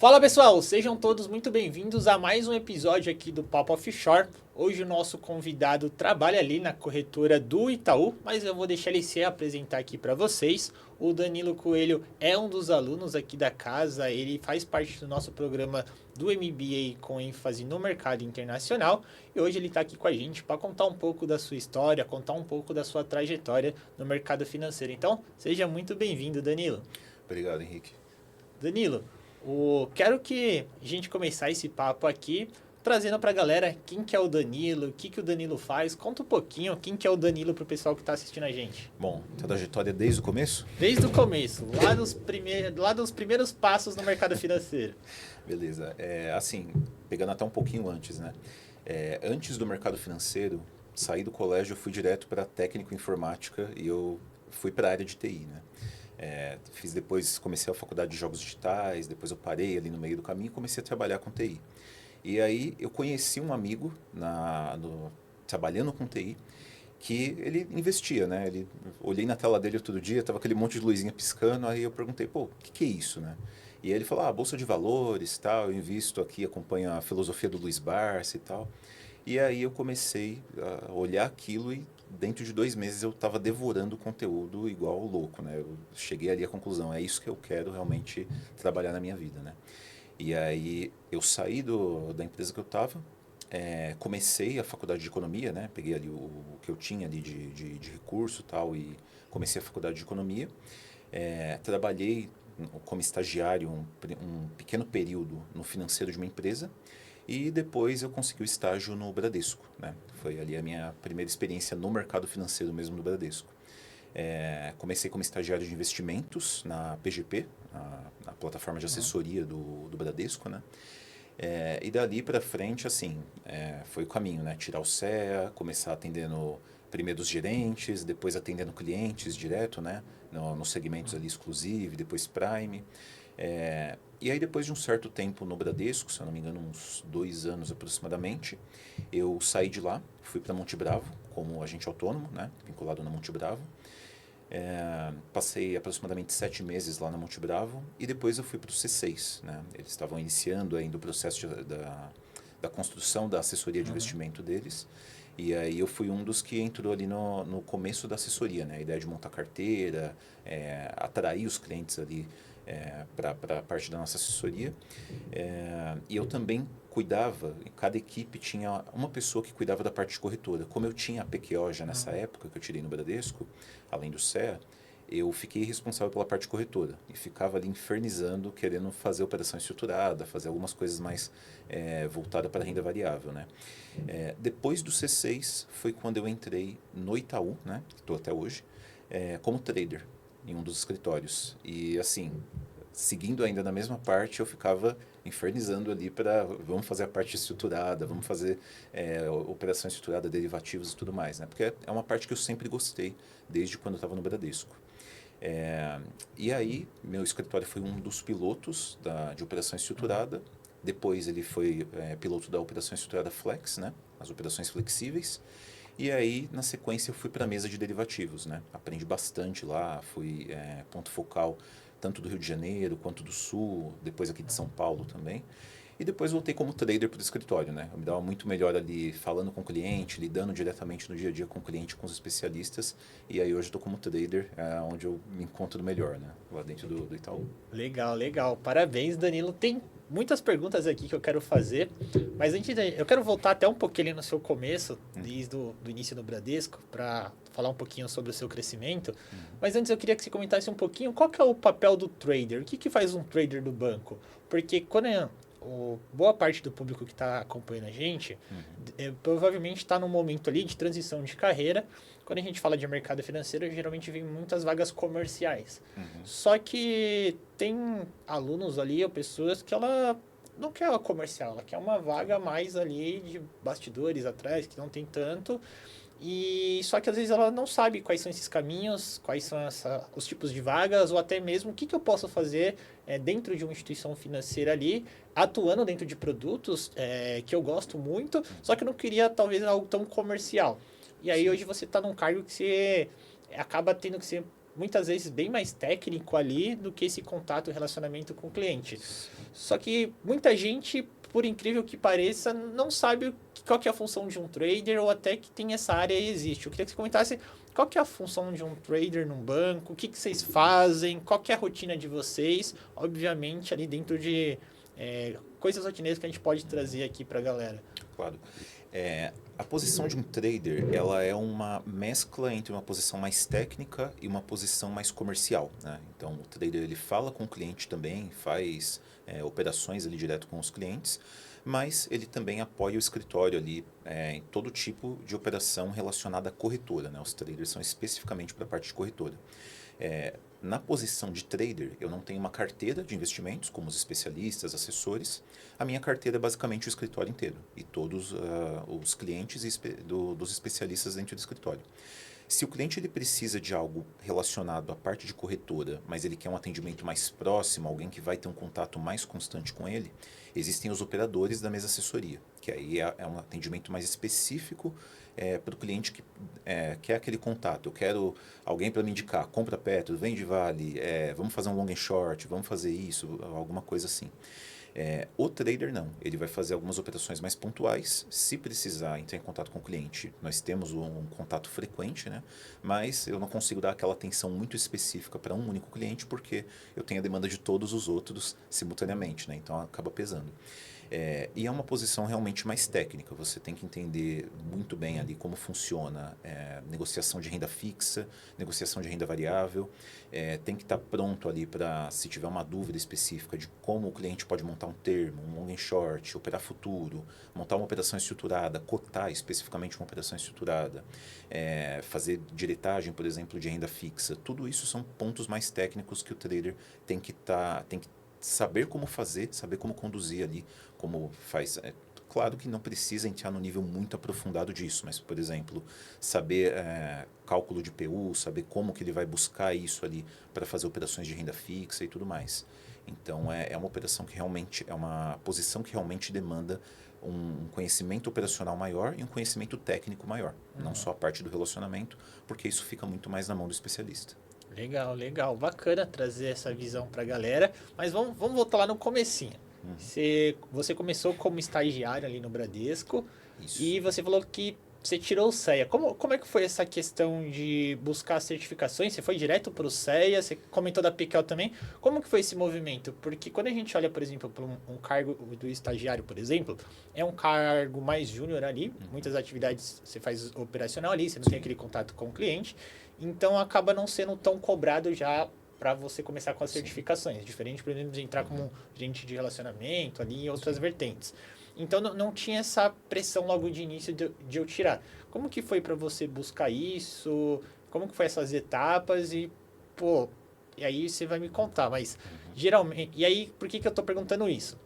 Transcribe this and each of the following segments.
Fala pessoal, sejam todos muito bem-vindos a mais um episódio aqui do Papo Offshore. Hoje o nosso convidado trabalha ali na corretora do Itaú, mas eu vou deixar ele se apresentar aqui para vocês. O Danilo Coelho é um dos alunos aqui da casa, ele faz parte do nosso programa do MBA com ênfase no mercado internacional e hoje ele está aqui com a gente para contar um pouco da sua história, contar um pouco da sua trajetória no mercado financeiro. Então, seja muito bem-vindo, Danilo. Obrigado, Henrique. Danilo, quero que a gente começar esse papo aqui trazendo para a galera quem que é o Danilo, o que que o Danilo faz. Conta um pouquinho quem que é o Danilo para o pessoal que está assistindo a gente. Bom, trajetória desde o começo? Desde o começo, lá dos primeiros passos no mercado financeiro. Beleza. Pegando até um pouquinho antes, né? Antes do mercado financeiro, saí do colégio, eu fui direto para técnico em informática e eu fui para a área de TI, né? Comecei a faculdade de jogos digitais, depois eu parei ali no meio do caminho e comecei a trabalhar com TI. E aí eu conheci um amigo trabalhando com TI que ele investia, né? Olhei na tela dele todo dia, tava aquele monte de luzinha piscando, aí eu perguntei, pô, o que é isso, né? E aí ele falou, bolsa de valores, tal, eu invisto aqui, acompanho a filosofia do Luiz Barsi e tal. E aí eu comecei a olhar aquilo e dentro de 2 meses eu estava devorando o conteúdo igual louco, né? Eu cheguei ali à conclusão, é isso que eu quero realmente trabalhar na minha vida, né? E aí eu saí da empresa que eu estava, comecei a faculdade de economia, né? Peguei ali o que eu tinha ali de recurso e tal e comecei a faculdade de economia. Trabalhei como estagiário um pequeno período no financeiro de uma empresa. E depois eu consegui o estágio no Bradesco, né? Foi ali a minha primeira experiência no mercado financeiro mesmo do Bradesco. Comecei como estagiário de investimentos na PGP, a plataforma de assessoria do Bradesco, né? E dali para frente, foi o caminho, né? Tirar o CEA, começar atendendo primeiro os gerentes, depois atendendo clientes direto, né? Nos segmentos ali exclusivo, depois Prime. E aí depois de um certo tempo no Bradesco, se eu não me engano uns 2 anos aproximadamente, eu saí de lá, fui para Monte Bravo como agente autônomo, né, vinculado na Monte Bravo. Passei aproximadamente 7 meses lá na Monte Bravo e depois eu fui para o C6, né. Eles estavam iniciando ainda o processo da construção da assessoria de investimento deles. E aí eu fui um dos que entrou ali no começo da assessoria, né? A ideia de montar carteira, atrair os clientes ali para a parte da nossa assessoria. E eu também cuidava, cada equipe tinha uma pessoa que cuidava da parte de corretora. Como eu tinha a PQO já nessa época, que eu tirei no Bradesco, além do CEA, eu fiquei responsável pela parte de corretora e ficava ali infernizando, querendo fazer operação estruturada, fazer algumas coisas mais voltadas para a renda variável, né? Depois do C6 foi quando eu entrei no Itaú, né? Estou até hoje, como trader em um dos escritórios. E assim, seguindo ainda na mesma parte, eu ficava infernizando ali vamos fazer a parte estruturada, vamos fazer operação estruturada, derivativos e tudo mais, né? Porque é uma parte que eu sempre gostei desde quando eu estava no Bradesco. E aí, meu escritório foi um dos pilotos de operação estruturada. Depois ele foi piloto da operação estruturada Flex, né? As operações flexíveis. E aí, na sequência, eu fui para a mesa de derivativos, né? Aprendi bastante lá, fui ponto focal tanto do Rio de Janeiro quanto do Sul, depois aqui de São Paulo também. E depois voltei como trader para o escritório, né? Eu me dava muito melhor ali falando com o cliente, lidando diretamente no dia a dia com o cliente, com os especialistas. E aí hoje estou como trader, onde eu me encontro melhor, né? Lá dentro do Itaú. Legal, legal. Parabéns, Danilo. Tem muitas perguntas aqui que eu quero fazer, mas eu quero voltar até um pouquinho ali no seu começo, desde do início do Bradesco, para falar um pouquinho sobre o seu crescimento. Mas antes eu queria que você comentasse um pouquinho qual que é o papel do trader. O que faz um trader do banco? Porque quando boa parte do público que está acompanhando a gente provavelmente está num momento ali de transição de carreira. Quando a gente fala de mercado financeiro, geralmente vem muitas vagas comerciais. Só que tem alunos ali, ou pessoas que ela não quer a comercial, ela quer uma vaga mais ali de bastidores atrás, que não tem tanto. E só que às vezes ela não sabe quais são esses caminhos, quais são os tipos de vagas, ou até mesmo o que eu posso fazer dentro de uma instituição financeira ali, atuando dentro de produtos que eu gosto muito, só que eu não queria talvez algo tão comercial. E aí hoje você está num cargo que você acaba tendo que ser muitas vezes bem mais técnico ali do que esse contato e relacionamento com o cliente. Só que muita gente, por incrível que pareça, não sabe qual que é a função de um trader ou até que tem essa área e existe. Eu queria que você comentasse qual que é a função de um trader num banco, o que, que vocês fazem, qual que é a rotina de vocês, obviamente ali dentro de coisas rotineiras que a gente pode trazer aqui para a galera. Claro. A posição de um trader, ela é uma mescla entre uma posição mais técnica e uma posição mais comercial, né? Então, o trader ele fala com o cliente também, faz operações ali direto com os clientes, mas ele também apoia o escritório ali em todo tipo de operação relacionada à corretora, né? Os traders são especificamente para a parte de corretora. Na posição de trader, eu não tenho uma carteira de investimentos, como os especialistas, assessores. A minha carteira é basicamente o escritório inteiro e todos os clientes dos especialistas dentro do escritório. Se o cliente ele precisa de algo relacionado à parte de corretora, mas ele quer um atendimento mais próximo, alguém que vai ter um contato mais constante com ele, existem os operadores da mesa assessoria, que aí é um atendimento mais específico para o cliente que quer aquele contato. Eu quero alguém para me indicar, compra Petro, vende Vale, vamos fazer um long and short, vamos fazer isso, alguma coisa assim. O trader não, ele vai fazer algumas operações mais pontuais, se precisar entrar em contato com o cliente, nós temos um contato frequente, né? Mas eu não consigo dar aquela atenção muito específica para um único cliente porque eu tenho a demanda de todos os outros simultaneamente, né? Então acaba pesando. E é uma posição realmente mais técnica, você tem que entender muito bem ali como funciona negociação de renda fixa, negociação de renda variável, tem que estar pronto ali para, se tiver uma dúvida específica de como o cliente pode montar um termo, um long and short, operar futuro, montar uma operação estruturada, cotar especificamente uma operação estruturada, fazer diretagem, por exemplo, de renda fixa, tudo isso são pontos mais técnicos que o trader tem que saber como fazer, saber como conduzir ali, como faz. Claro que não precisa entrar no nível muito aprofundado disso, mas, por exemplo, saber cálculo de PU, saber como que ele vai buscar isso ali para fazer operações de renda fixa e tudo mais. Então, é uma operação que realmente, é uma posição que realmente demanda um conhecimento operacional maior e um conhecimento técnico maior. Não só a parte do relacionamento, porque isso fica muito mais na mão do especialista. Legal, legal. Bacana trazer essa visão para a galera. Mas vamos voltar lá no comecinho. Você começou como estagiário ali no Bradesco Isso. e você falou que você tirou o CEA. Como é que foi essa questão de buscar certificações? Você foi direto para o CEA? Você comentou da PICAL também. Como que foi esse movimento? Porque quando a gente olha, por exemplo, para um cargo do estagiário, por exemplo, é um cargo mais júnior ali. Muitas atividades você faz operacional ali, você não tem aquele contato com o cliente. Então acaba não sendo tão cobrado já para você começar com as certificações. Diferente, por exemplo, de entrar como gente de relacionamento ali em outras vertentes. Então não tinha essa pressão logo de início de eu tirar. Como que foi para você buscar isso? Como que foi essas etapas? E aí você vai me contar, mas geralmente... E aí, por que eu tô perguntando isso?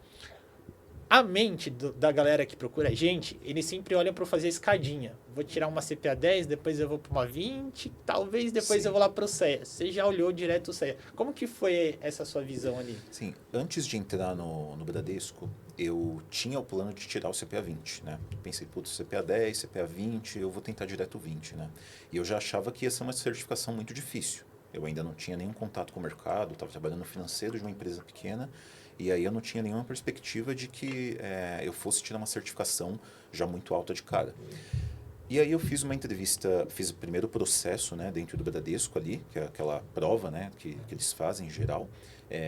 A mente da galera que procura a gente, eles sempre olham para fazer escadinha. Vou tirar uma CPA 10, depois eu vou para uma 20, talvez depois Sim. eu vou lá para o CEA. Você já olhou direto o CEA. Como que foi essa sua visão ali? Sim, antes de entrar no Bradesco, eu tinha o plano de tirar o CPA 20, né? Pensei, putz, CPA 10, CPA 20, eu vou tentar direto o 20, né? E eu já achava que ia ser uma certificação muito difícil. Eu ainda não tinha nenhum contato com o mercado, estava trabalhando no financeiro de uma empresa pequena, e aí eu não tinha nenhuma perspectiva de que eu fosse tirar uma certificação já muito alta de cara. E aí eu fiz uma entrevista, fiz o primeiro processo, né, dentro do Bradesco ali, que é aquela prova, né, que eles fazem em geral.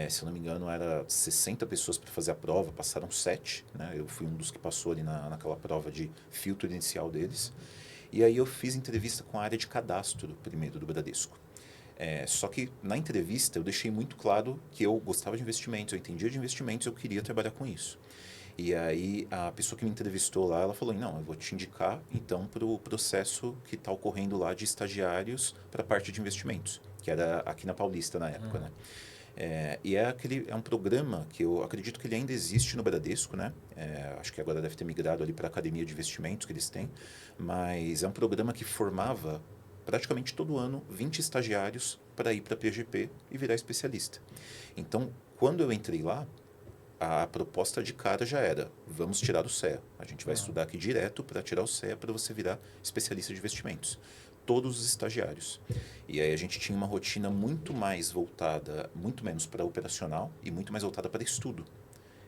Se eu não me engano, era 60 pessoas para fazer a prova, passaram 7, né, eu fui um dos que passou ali naquela prova de filtro inicial deles. E aí eu fiz entrevista com a área de cadastro primeiro do Bradesco. Só que na entrevista eu deixei muito claro que eu gostava de investimentos, eu entendia de investimentos, eu queria trabalhar com isso. E aí a pessoa que me entrevistou lá, ela falou, não, eu vou te indicar então para o processo que está ocorrendo lá de estagiários para a parte de investimentos, que era aqui na Paulista na época, né? E é um programa que eu acredito que ele ainda existe no Bradesco, né? Acho que agora deve ter migrado ali para a academia de investimentos que eles têm, mas é um programa que formava praticamente todo ano 20 estagiários para ir para a PGP e virar especialista. Então, quando eu entrei lá, a proposta de cara já era, vamos tirar o CEA. A gente vai estudar aqui direto para tirar o CEA para você virar especialista de investimentos. todos os estagiários. E aí a gente tinha uma rotina muito mais voltada, muito menos para operacional e muito mais voltada para estudo.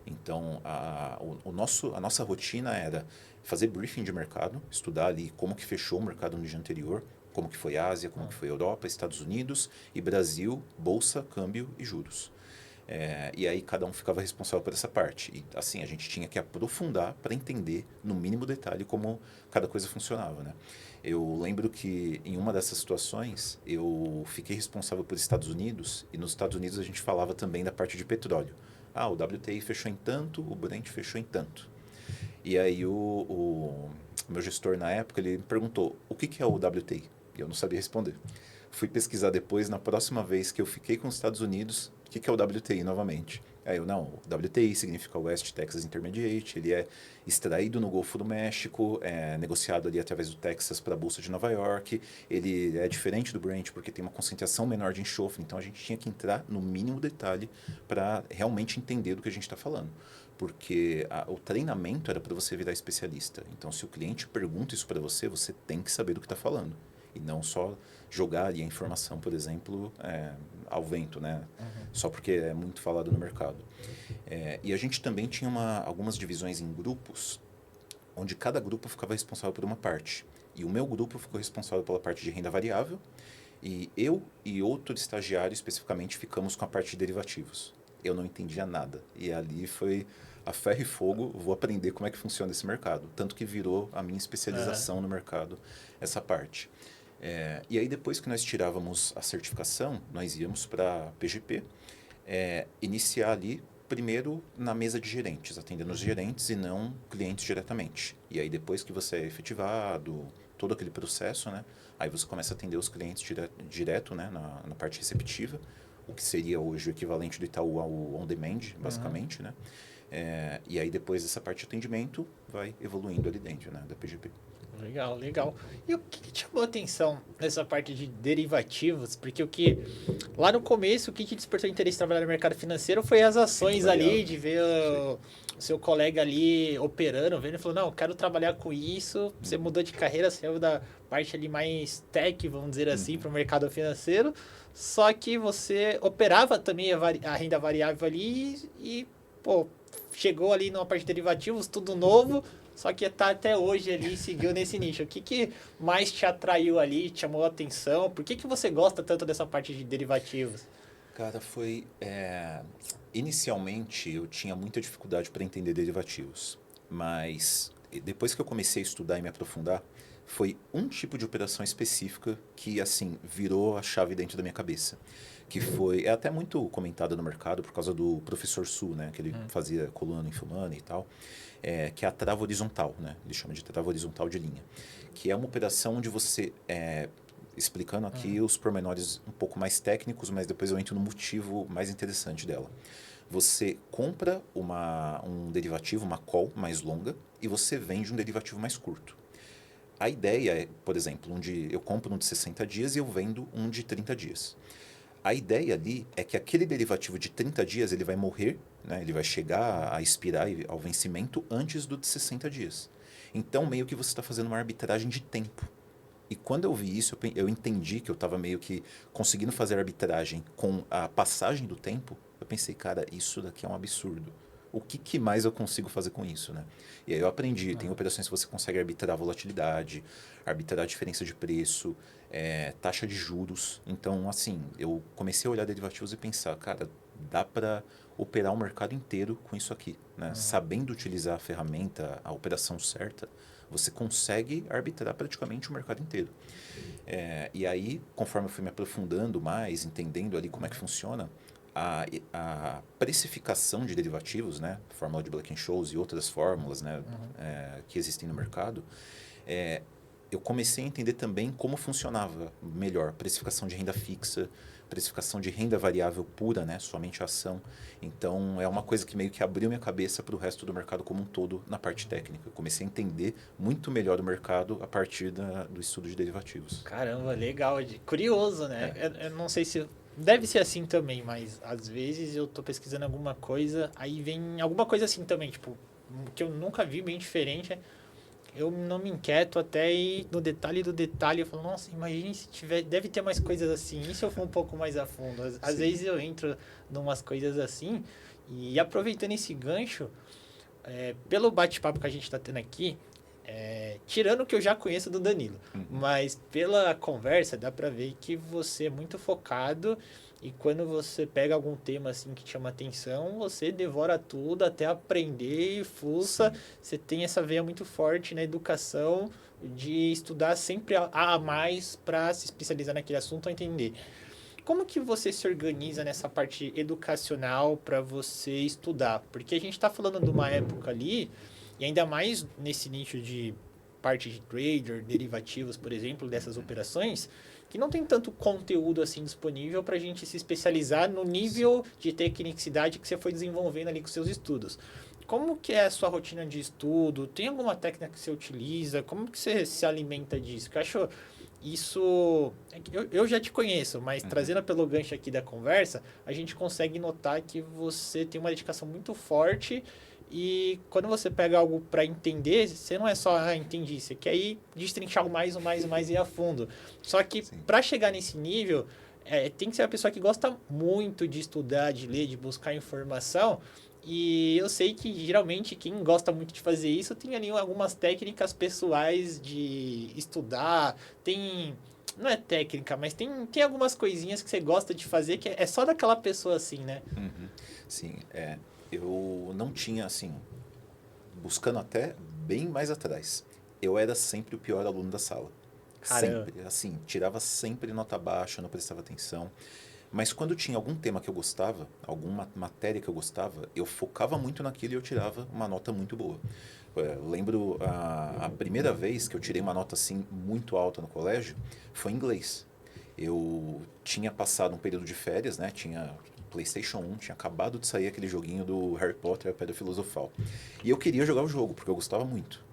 Então, a nossa rotina era fazer briefing de mercado, estudar ali como que fechou o mercado no dia anterior, como que foi a Ásia, como que foi a Europa, Estados Unidos e Brasil, bolsa, câmbio e juros. E aí cada um ficava responsável por essa parte. E assim, a gente tinha que aprofundar para entender no mínimo detalhe como cada coisa funcionava, né? Eu lembro que em uma dessas situações eu fiquei responsável por Estados Unidos e nos Estados Unidos a gente falava também da parte de petróleo. O WTI fechou em tanto, o Brent fechou em tanto. E aí o meu gestor na época, ele me perguntou, o que é o WTI? E eu não sabia responder. Fui pesquisar depois, na próxima vez que eu fiquei com os Estados Unidos, o que é o WTI novamente? Aí eu, não, o WTI significa West Texas Intermediate, ele é extraído no Golfo do México, é negociado ali através do Texas para a Bolsa de Nova York, ele é diferente do Brent porque tem uma concentração menor de enxofre, então a gente tinha que entrar no mínimo detalhe para realmente entender do que a gente está falando. Porque o treinamento era para você virar especialista. Então, se o cliente pergunta isso para você, você tem que saber do que está falando. E não só jogar ali a informação, por exemplo, ao vento, né? Só porque é muito falado no mercado. E a gente também tinha algumas divisões em grupos, onde cada grupo ficava responsável por uma parte. E o meu grupo ficou responsável pela parte de renda variável, e eu e outro estagiário especificamente ficamos com a parte de derivativos. Eu não entendia nada. E ali foi a ferro e fogo, vou aprender como é que funciona esse mercado. Tanto que virou a minha especialização no mercado, essa parte. E aí depois que nós tirávamos a certificação, nós íamos para a PGP, iniciar ali primeiro na mesa de gerentes, atendendo os gerentes e não clientes diretamente. E aí depois que você é efetivado, todo aquele processo, né? Aí você começa a atender os clientes direto, né? Na parte receptiva, o que seria hoje o equivalente do Itaú ao on-demand, basicamente, né? E aí depois dessa parte de atendimento vai evoluindo ali dentro, né? Da PGP. Legal, legal. E o que te chamou a atenção nessa parte de derivativos? Porque lá no começo, o que te despertou interesse em trabalhar no mercado financeiro foi as ações ali, de ver o seu colega ali operando, vendo e falou, não, eu quero trabalhar com isso. Você mudou de carreira, saiu da parte ali mais tech, vamos dizer assim, para o mercado financeiro. Só que você operava também a renda variável ali e, pô, chegou ali numa parte de derivativos, tudo novo. Só que tá até hoje ali, seguiu nesse nicho. O que mais te atraiu ali, te chamou a atenção? Por que você gosta tanto dessa parte de derivativos? Cara, foi... Inicialmente, eu tinha muita dificuldade para entender derivativos. Mas depois que eu comecei a estudar e me aprofundar, foi um tipo de operação específica que, assim, virou a chave dentro da minha cabeça. Que foi... É até muito comentado no mercado por causa do professor Su, né? Que ele fazia coluna em Infomani e tal. Que é a trava horizontal, né? Ele chama de trava horizontal de linha. Que é uma operação onde você... explicando aqui os pormenores um pouco mais técnicos, mas depois eu entro no motivo mais interessante dela. Você compra um derivativo, uma call mais longa, e você vende um derivativo mais curto. A ideia é, por exemplo, eu compro um de 60 dias e eu vendo um de 30 dias. A ideia ali é que aquele derivativo de 30 dias ele vai morrer, né? Ele vai chegar a expirar ao vencimento antes do de 60 dias. Então, meio que você está fazendo uma arbitragem de tempo. E quando eu vi isso, eu entendi que eu estava meio que conseguindo fazer arbitragem com a passagem do tempo. Eu pensei, cara, isso daqui é um absurdo. O que mais eu consigo fazer com isso, né? E aí eu aprendi, tem operações que você consegue arbitrar volatilidade, arbitrar a diferença de preço, taxa de juros. Então, assim, eu comecei a olhar derivativos e pensar, cara, dá para operar o mercado inteiro com isso aqui, né? Sabendo utilizar a ferramenta, a operação certa, você consegue arbitrar praticamente o mercado inteiro. E aí, conforme eu fui me aprofundando mais, entendendo ali como é que funciona, a precificação de derivativos, né, fórmula de Black-Scholes e outras fórmulas, né, que existem no mercado, eu comecei a entender também como funcionava melhor precificação de renda fixa, precificação de renda variável pura, né, somente a ação. Então, é uma coisa que meio que abriu minha cabeça para o resto do mercado como um todo na parte técnica. Eu comecei a entender muito melhor o mercado a partir do estudo de derivativos. Caramba, legal. Curioso, né? Eu não sei se... Deve ser assim também, mas às vezes eu tô pesquisando alguma coisa, aí vem alguma coisa assim também, tipo, que eu nunca vi bem diferente. eu não me inquieto até ir no detalhe do detalhe. Eu falo, nossa, imagine se tiver, deve ter mais coisas assim. E se eu for um pouco mais a fundo? Às Sim. vezes eu entro numas coisas assim. E aproveitando esse gancho, pelo bate-papo que a gente está tendo aqui, tirando o que eu já conheço do Danilo, Uhum. mas pela conversa dá para ver que você é muito focado e quando você pega algum tema assim que te chama atenção, você devora tudo até aprender e fuça. Sim. Você tem essa veia muito forte na educação de estudar sempre a mais para se especializar naquele assunto ou entender. Como que você se organiza nessa parte educacional para você estudar? Porque a gente está falando de uma época ali, e ainda mais nesse nicho de parte de trader, derivativos, por exemplo, dessas operações, que não tem tanto conteúdo assim disponível para a gente se especializar no Sim. nível de tecnicidade que você foi desenvolvendo ali com seus estudos. Como que é a sua rotina de estudo? Tem alguma técnica que você utiliza? Como que você se alimenta disso? Que eu acho isso. Eu já te conheço, mas Uhum. trazendo pelo gancho aqui da conversa, a gente consegue notar que você tem uma dedicação muito forte e quando você pega algo para entender, você não é só, entendi, você quer ir destrinchar o mais e ir a fundo. Só que Sim. para chegar nesse nível, tem que ser uma pessoa que gosta muito de estudar, de ler, de buscar informação. E eu sei que geralmente quem gosta muito de fazer isso tem ali algumas técnicas pessoais de estudar, tem. Não é técnica, mas tem algumas coisinhas que você gosta de fazer que é só daquela pessoa assim, né? Uhum. Sim. Eu não tinha, assim, buscando até bem mais atrás. Eu era sempre o pior aluno da sala. Caramba. Sempre. Assim, tirava sempre nota baixa, não prestava atenção. Mas quando tinha algum tema que eu gostava, alguma matéria que eu gostava, eu focava muito naquilo e eu tirava uma nota muito boa. Lembro a primeira vez que eu tirei uma nota assim muito alta no colégio foi em inglês. Eu tinha passado um período de férias, né? Tinha PlayStation 1, tinha acabado de sair aquele joguinho do Harry Potter e a Pedra Filosofal. E eu queria jogar o jogo, porque eu gostava muito.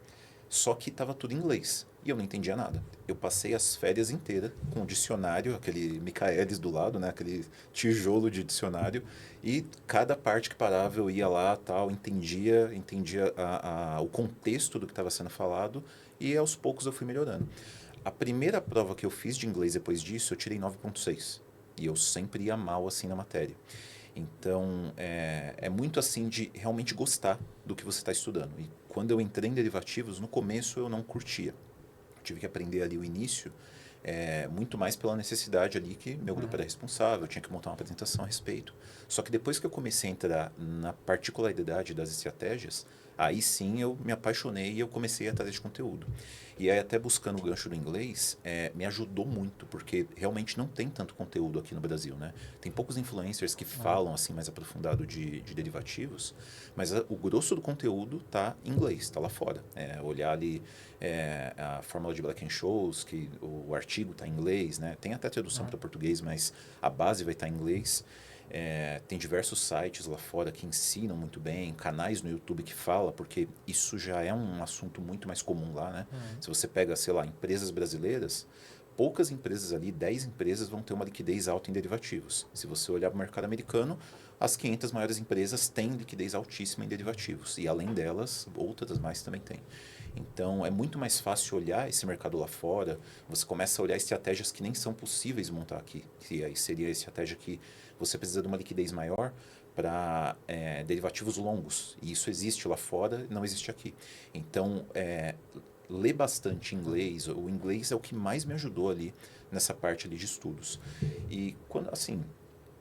Só que estava tudo em inglês e eu não entendia nada. Eu passei as férias inteiras com o dicionário, aquele Michaelis do lado, né? Aquele tijolo de dicionário, e cada parte que parava eu ia lá, tal, entendia o contexto do que estava sendo falado e aos poucos eu fui melhorando. A primeira prova que eu fiz de inglês depois disso, eu tirei 9,6. E eu sempre ia mal assim na matéria. Então, é muito assim de realmente gostar do que você está estudando. E quando eu entrei em derivativos, no começo eu não curtia. Tive que aprender ali o início, muito mais pela necessidade ali que meu grupo era responsável, eu tinha que montar uma apresentação a respeito. Só que depois que eu comecei a entrar na particularidade das estratégias, aí sim eu me apaixonei e eu comecei a atrás de conteúdo. E aí até buscando o gancho do inglês, me ajudou muito, porque realmente não tem tanto conteúdo aqui no Brasil, né? Tem poucos influencers que falam assim mais aprofundado de derivativos, mas o grosso do conteúdo tá em inglês, está lá fora. Olhar ali a fórmula de Black-Scholes, que o artigo está em inglês, né? Tem até tradução para português, mas a base vai estar em inglês. Tem diversos sites lá fora que ensinam muito bem, canais no YouTube que fala, porque isso já é um assunto muito mais comum lá, né? Se você pega, sei lá, empresas brasileiras, poucas empresas ali, 10 empresas vão ter uma liquidez alta em derivativos. Se você olhar para o mercado americano, as 500 maiores empresas têm liquidez altíssima em derivativos. E além delas, outras mais também têm. Então, é muito mais fácil olhar esse mercado lá fora. Você começa a olhar estratégias que nem são possíveis montar aqui. Que aí seria a estratégia que você precisa de uma liquidez maior para derivativos longos. E isso existe lá fora, não existe aqui. Então, ler bastante inglês. O inglês é o que mais me ajudou ali nessa parte ali de estudos. E quando, assim,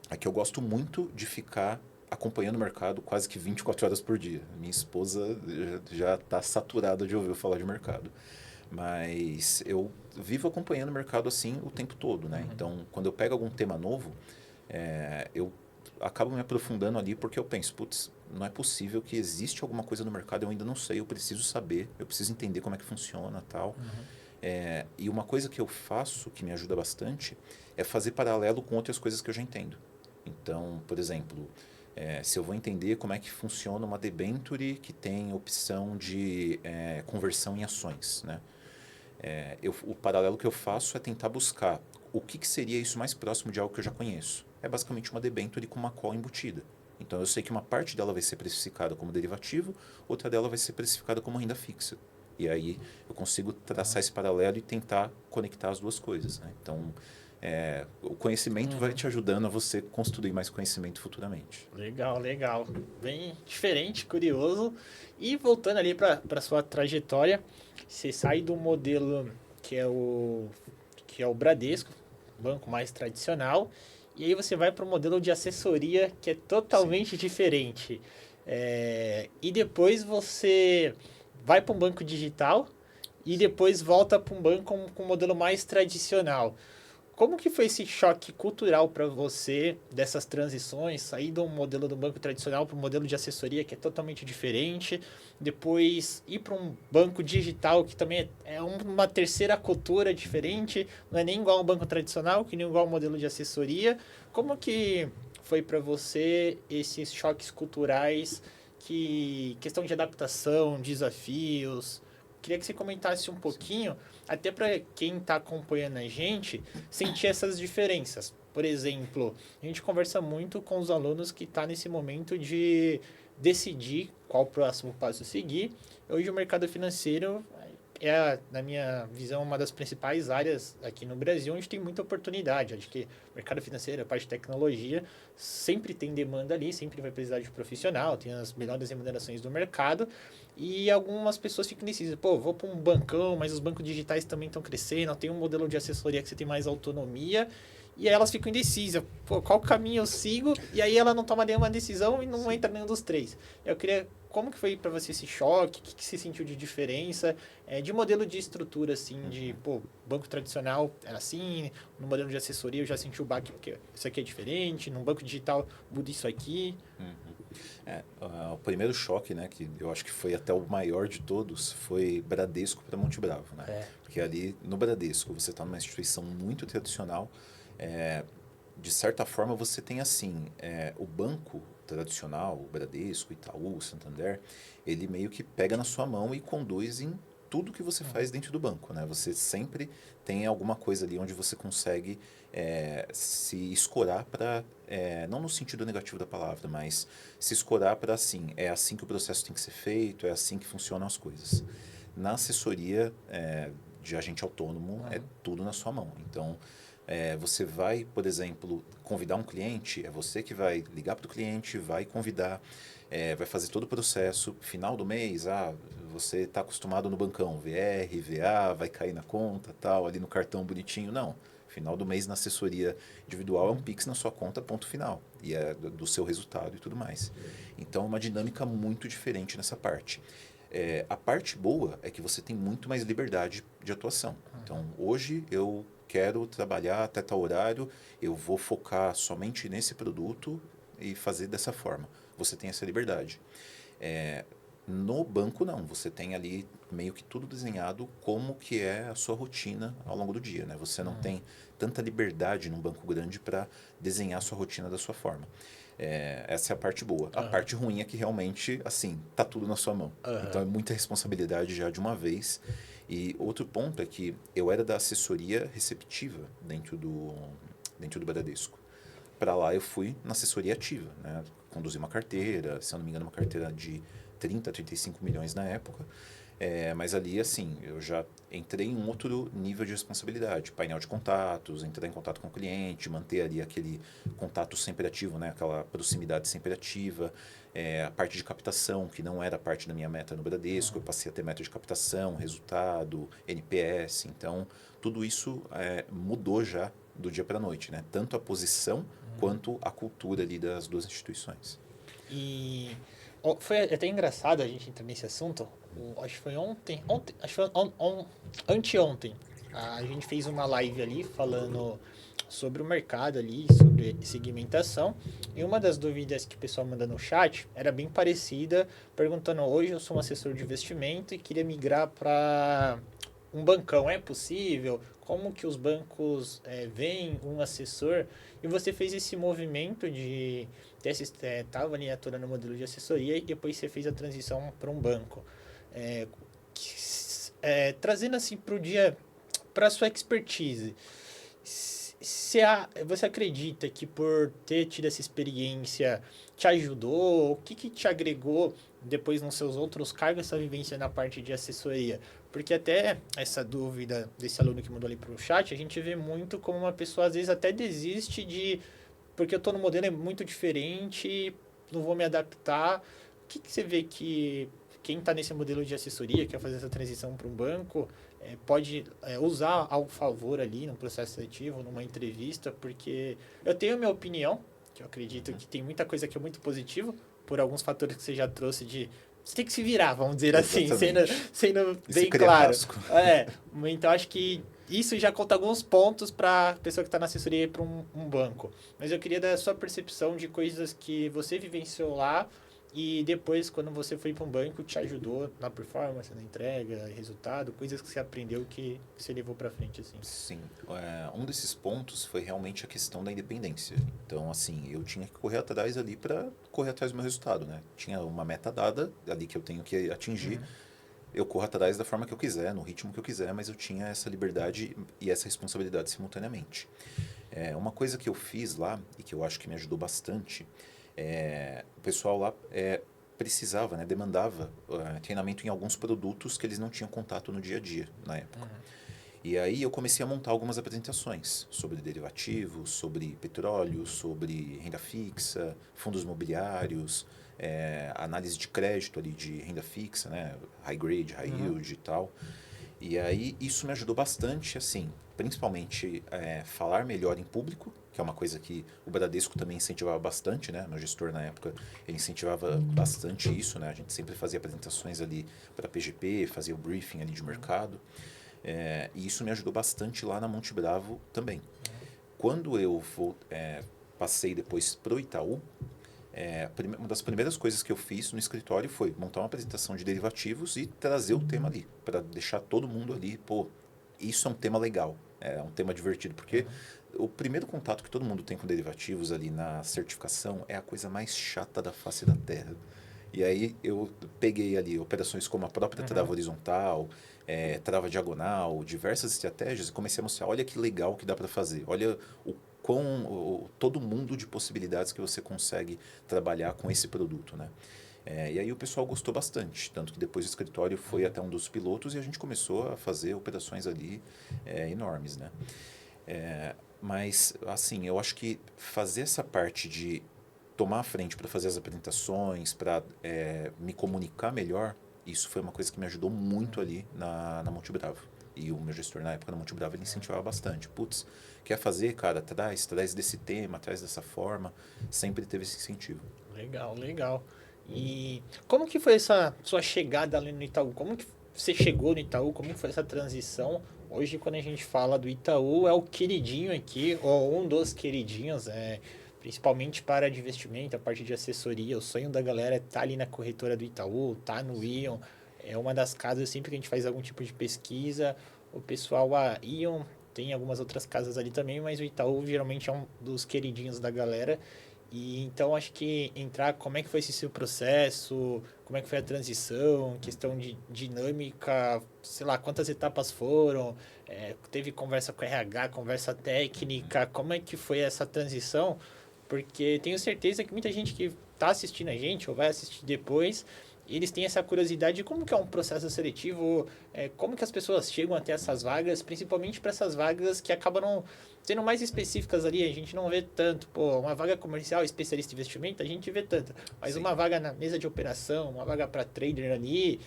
é que eu gosto muito de ficar acompanhando o mercado quase que 24 horas por dia. Minha esposa já está saturada de ouvir falar de mercado. Mas eu vivo acompanhando o mercado assim o tempo todo, né? Então, quando eu pego algum tema novo, eu acabo me aprofundando ali porque eu penso, putz, não é possível que existe alguma coisa no mercado eu ainda não sei, eu preciso saber, eu preciso entender como é que funciona, tal. E uma coisa que eu faço que me ajuda bastante é fazer paralelo com outras coisas que eu já entendo. Então, por exemplo, se eu vou entender como é que funciona uma debenture que tem opção de conversão em ações, né? O paralelo que eu faço é tentar buscar o que seria isso mais próximo de algo que eu já conheço. É basicamente uma debenture com uma call embutida. Então eu sei que uma parte dela vai ser precificada como derivativo, outra dela vai ser precificada como renda fixa. E aí eu consigo traçar esse paralelo e tentar conectar as duas coisas, né? Então, o conhecimento vai te ajudando a você construir mais conhecimento futuramente. Legal, legal. Bem diferente, curioso. E voltando ali para sua trajetória, você sai do modelo que é o Bradesco, banco mais tradicional, e aí você vai para o modelo de assessoria que é Sim. totalmente diferente. E depois você vai para um banco digital e depois volta para um banco com um modelo mais tradicional. Como que foi esse choque cultural para você dessas transições, sair do modelo do banco tradicional para um modelo de assessoria que é totalmente diferente, depois ir para um banco digital que também é uma terceira cultura diferente, não é nem igual ao banco tradicional, que nem igual ao modelo de assessoria. Como que foi para você esses choques culturais, que questão de adaptação, desafios? Queria que você comentasse um pouquinho, até para quem está acompanhando a gente, sentir essas diferenças. Por exemplo, a gente conversa muito com os alunos que estão nesse momento de decidir qual o próximo passo seguir. Hoje o mercado financeiro na minha visão, uma das principais áreas aqui no Brasil onde tem muita oportunidade. Acho que o mercado financeiro, a parte de tecnologia, sempre tem demanda ali, sempre vai precisar de profissional, tem as melhores remunerações do mercado. E algumas pessoas ficam indecisas. Pô, vou para um bancão, mas os bancos digitais também estão crescendo, tem um modelo de assessoria que você tem mais autonomia. E aí elas ficam indecisas. Pô, qual caminho eu sigo? E aí ela não toma nenhuma decisão e não entra nenhum dos três. Eu queria... Como que foi para você esse choque? O que você sentiu de diferença? De modelo de estrutura, assim, de, pô, banco tradicional era assim, no modelo de assessoria eu já senti o baque, porque isso aqui é diferente, no banco digital muda isso aqui. O primeiro choque, né, que eu acho que foi até o maior de todos, foi Bradesco para Monte Bravo, né? É. Porque ali no Bradesco você está numa instituição muito tradicional, de certa forma você tem assim, o banco tradicional, o Bradesco, Itaú, Santander, ele meio que pega na sua mão e conduz em tudo que você faz dentro do banco, né? Você sempre tem alguma coisa ali onde você consegue se escorar para, não no sentido negativo da palavra, mas se escorar para assim, é assim que o processo tem que ser feito, é assim que funcionam as coisas. Na assessoria de agente autônomo, é tudo na sua mão. Então, você vai, por exemplo, convidar um cliente, é você que vai ligar para o cliente, vai convidar, vai fazer todo o processo. Final do mês, você está acostumado no bancão, VR, VA, vai cair na conta, tal, ali no cartão bonitinho. Não. Final do mês na assessoria individual é um Pix na sua conta, ponto final. E é do seu resultado e tudo mais. Então é uma dinâmica muito diferente nessa parte. A parte boa é que você tem muito mais liberdade de atuação. Então, hoje eu quero trabalhar até tal horário, eu vou focar somente nesse produto e fazer dessa forma. Você tem essa liberdade. No banco, não. Você tem ali meio que tudo desenhado como que é a sua rotina ao longo do dia, né? Você não tem tanta liberdade num banco grande para desenhar a sua rotina da sua forma. Essa é a parte boa. A parte ruim é que realmente, assim, tá tudo na sua mão. Então é muita responsabilidade já de uma vez. E outro ponto é que eu era da assessoria receptiva dentro do Bradesco. Para lá eu fui na assessoria ativa, né? Conduzi uma carteira, se eu não me engano, uma carteira de 30, 35 milhões na época. Mas ali, assim, eu já entrei em um outro nível de responsabilidade. Painel de contatos, entrar em contato com o cliente, manter ali aquele contato sempre ativo, né? Aquela proximidade sempre ativa. A parte de captação, que não era parte da minha meta no Bradesco, eu passei a ter meta de captação, resultado, NPS. Então, tudo isso mudou já do dia para a noite, né? Tanto a posição quanto a cultura ali das duas instituições. E foi até engraçado a gente entrar nesse assunto. Acho que foi ontem, acho que foi anteontem. A gente fez uma live ali falando sobre o mercado ali, sobre segmentação. E uma das dúvidas que o pessoal manda no chat era bem parecida, perguntando: hoje eu sou um assessor de investimento e queria migrar para um bancão, é possível? Como que os bancos veem um assessor? E você fez esse movimento de estava ali atuando no modelo de assessoria e depois você fez a transição para um banco. É, trazendo assim para o dia, para a sua expertise, Você acredita que por ter tido essa experiência te ajudou? O que te agregou depois nos seus outros cargos, essa vivência na parte de assessoria? Porque até essa dúvida desse aluno que mandou ali para o chat, a gente vê muito como uma pessoa às vezes até desiste de porque eu estou no modelo é muito diferente, não vou me adaptar. O que você vê que quem está nesse modelo de assessoria, quer fazer essa transição para um banco, pode usar ao favor ali no processo seletivo, numa entrevista, porque eu tenho a minha opinião, que eu acredito que tem muita coisa que é muito positiva, por alguns fatores que você já trouxe de você tem que se virar, vamos dizer assim, sendo bem claro. Então acho que isso já conta alguns pontos para a pessoa que está na assessoria ir para um banco. Mas eu queria dar a sua percepção de coisas que você vivenciou lá e depois, quando você foi para um banco, te ajudou na performance, na entrega, resultado, coisas que você aprendeu que você levou para frente, assim. Sim. Um desses pontos foi realmente a questão da independência. Então, assim, eu tinha que correr atrás ali para correr atrás do meu resultado, né? Tinha uma meta dada ali que eu tenho que atingir. Eu corro atrás da forma que eu quiser, no ritmo que eu quiser, mas eu tinha essa liberdade e essa responsabilidade simultaneamente. Uma coisa que eu fiz lá e que eu acho que me ajudou bastante, o pessoal lá precisava, né, demandava treinamento em alguns produtos que eles não tinham contato no dia a dia, na época. E aí eu comecei a montar algumas apresentações sobre derivativos, sobre petróleo, sobre renda fixa, fundos imobiliários, análise de crédito ali de renda fixa, né, high grade, high yield e tal. E aí isso me ajudou bastante, assim, principalmente falar melhor em público, que é uma coisa que o Bradesco também incentivava bastante, né? Meu gestor na época, ele incentivava bastante isso, né? A gente sempre fazia apresentações ali para a PGP, fazia o briefing ali de mercado. E isso me ajudou bastante lá na Monte Bravo também. Quando eu passei depois para o Itaú, uma das primeiras coisas que eu fiz no escritório foi montar uma apresentação de derivativos e trazer o tema ali, para deixar todo mundo ali, pô, isso é um tema legal, é um tema divertido, porque o primeiro contato que todo mundo tem com derivativos ali na certificação é a coisa mais chata da face da Terra. E aí eu peguei ali operações como a própria trava horizontal, trava diagonal, diversas estratégias e comecei a mostrar, olha que legal que dá para fazer, olha todo mundo de possibilidades que você consegue trabalhar com esse produto, né? E aí o pessoal gostou bastante, tanto que depois o escritório foi até um dos pilotos e a gente começou a fazer operações ali enormes, né? Mas, assim, eu acho que fazer essa parte de tomar a frente para fazer as apresentações, para me comunicar melhor, isso foi uma coisa que me ajudou muito ali na Monte Bravo. E o meu gestor na época na Monte Bravo, ele incentivava bastante. Putz, quer fazer, cara, traz desse tema, traz dessa forma. Sempre teve esse incentivo. Legal, legal. E como que foi essa sua chegada ali no Itaú? Como que você chegou no Itaú? Como que foi essa transição? Hoje, quando a gente fala do Itaú, é o queridinho aqui, ou um dos queridinhos, principalmente para de investimento, a parte de assessoria. O sonho da galera é estar ali na corretora do Itaú, estar no Ion. É uma das casas, sempre que a gente faz algum tipo de pesquisa, o pessoal, Ion, tem algumas outras casas ali também, mas o Itaú geralmente é um dos queridinhos da galera. E então acho que entrar, como é que foi esse seu processo, como é que foi a transição, questão de dinâmica, sei lá, quantas etapas foram, teve conversa com RH, conversa técnica, como é que foi essa transição? Porque tenho certeza que muita gente que está assistindo a gente ou vai assistir depois, eles têm essa curiosidade de como que é um processo seletivo, como que as pessoas chegam até essas vagas, principalmente para essas vagas que acabam não sendo mais específicas ali, a gente não vê tanto. Pô, uma vaga comercial, especialista em investimento, a gente vê tanto. Mas Sim. Uma vaga na mesa de operação, uma vaga para trader ali,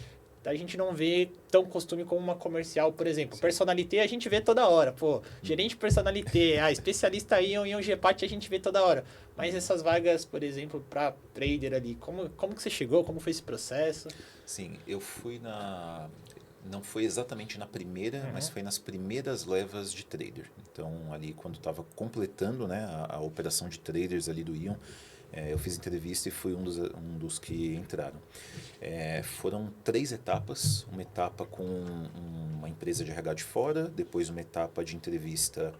a gente não vê tão costume como uma comercial, por exemplo. Sim. Personalité a gente vê toda hora. Pô, gerente personalité, especialista aí em um GPAT a gente vê toda hora. Mas essas vagas, por exemplo, para trader ali, como que você chegou? Como foi esse processo? Sim, eu fui não foi exatamente na primeira, mas foi nas primeiras levas de trader. Então, ali quando estava completando, né, a operação de traders ali do Ion, eu fiz entrevista e fui um dos que entraram. Foram 3 etapas. Uma etapa com uma empresa de RH de fora, depois uma etapa de entrevista,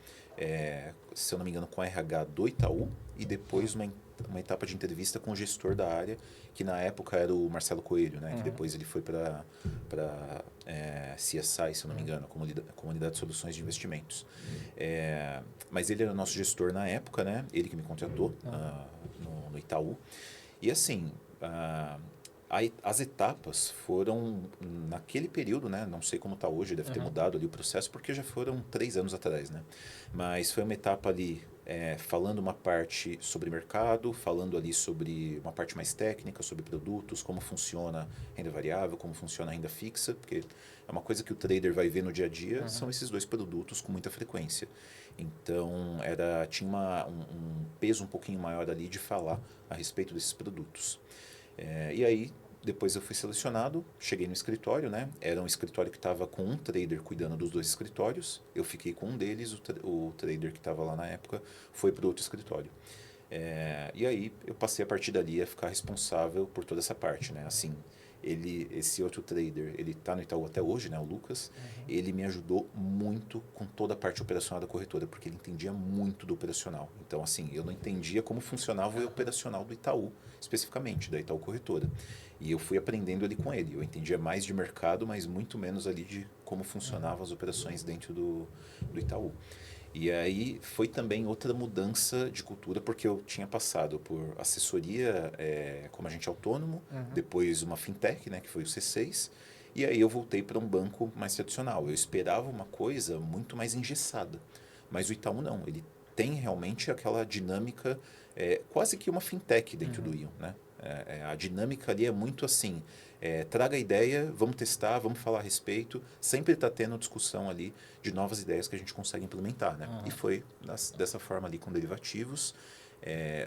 se eu não me engano, com a RH do Itaú, e depois uma uma etapa de entrevista com o gestor da área, que na época era o Marcelo Coelho, né? Que depois ele foi para CSI, se eu não me engano, a Comunidade de Soluções de Investimentos. Mas ele era o nosso gestor na época, né? Ele que me contratou no Itaú. E assim, as etapas foram naquele período, né? Não sei como está hoje, deve ter mudado ali o processo, porque já foram 3 anos atrás, né? Mas foi uma etapa ali falando uma parte sobre mercado, falando ali sobre uma parte mais técnica, sobre produtos, como funciona renda variável, como funciona a renda fixa, porque é uma coisa que o trader vai ver no dia a dia, são esses 2 produtos com muita frequência. Então, tinha um peso um pouquinho maior ali de falar a respeito desses produtos. E aí, depois eu fui selecionado, cheguei no escritório, né? Era um escritório que estava com um trader cuidando dos 2 escritórios. Eu fiquei com um deles, o trader que estava lá na época foi para o outro escritório. E aí eu passei a partir dali a ficar responsável por toda essa parte, né? Assim, esse outro trader, ele está no Itaú até hoje, né? O Lucas. Ele me ajudou muito com toda a parte operacional da corretora, porque ele entendia muito do operacional. Então, assim, eu não entendia como funcionava o operacional do Itaú, especificamente, da Itaú Corretora. E eu fui aprendendo ali com ele. Eu entendia mais de mercado, mas muito menos ali de como funcionavam as operações dentro do Itaú. E aí foi também outra mudança de cultura, porque eu tinha passado por assessoria como agente autônomo, depois uma fintech, né, que foi o C6, e aí eu voltei para um banco mais tradicional. Eu esperava uma coisa muito mais engessada, mas o Itaú não, ele tem realmente aquela dinâmica, quase que uma fintech dentro do Ion, né? A dinâmica ali é muito assim, traga a ideia, vamos testar, vamos falar a respeito, sempre está tendo discussão ali de novas ideias que a gente consegue implementar, né? E foi dessa forma ali com derivativos.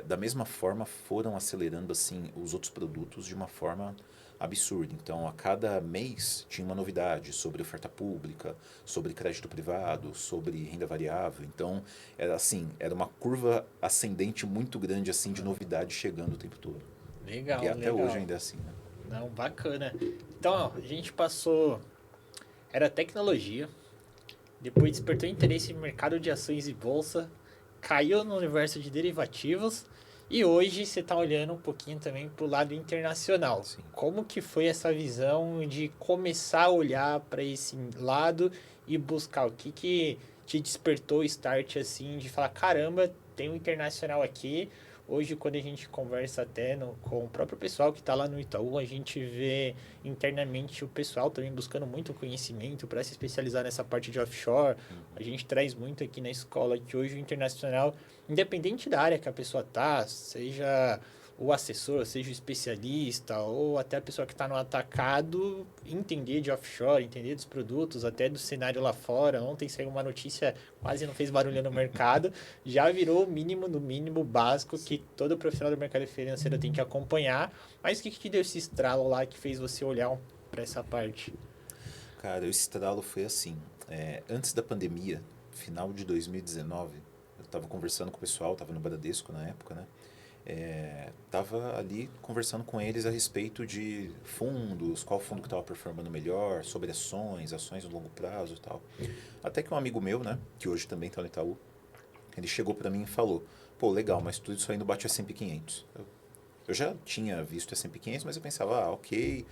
Da mesma forma foram acelerando assim os outros produtos de uma forma absurda. Então, a cada mês tinha uma novidade sobre oferta pública, sobre crédito privado, sobre renda variável. Então, era uma curva ascendente muito grande assim de novidade chegando o tempo todo. E Legal, até hoje legal. ainda é assim, né? Não, bacana. Então, ó, a gente passou. Era tecnologia, depois despertou interesse em mercado de ações e bolsa, caiu no universo de derivativos e hoje você está olhando um pouquinho também para o lado internacional. Sim. Como que foi essa visão de começar a olhar para esse lado e buscar o que te despertou o start assim de falar, caramba, tem um internacional aqui. Hoje, quando a gente conversa até com o próprio pessoal que está lá no Itaú, a gente vê internamente o pessoal também buscando muito conhecimento para se especializar nessa parte de offshore. A gente traz muito aqui na escola que hoje o internacional, independente da área que a pessoa tá, seja o assessor, seja o especialista, ou até a pessoa que está no atacado, entender de offshore, entender dos produtos, até do cenário lá fora. Ontem saiu uma notícia, quase não fez barulho no mercado, já virou o mínimo do mínimo básico que todo profissional do mercado financeiro tem que acompanhar. Mas o que te deu esse estralo lá que fez você olhar para essa parte? Cara, o estralo foi assim. Antes da pandemia, final de 2019, eu estava conversando com o pessoal, estava no Bradesco na época, né? Tava ali conversando com eles a respeito de fundos, qual fundo que estava performando melhor, sobre ações no longo prazo e tal. Até que um amigo meu, né, que hoje também está no Itaú, ele chegou para mim e falou: pô, legal, mas tudo isso aí não bate S&P 500. Eu já tinha visto S&P 500, mas eu pensava, ok,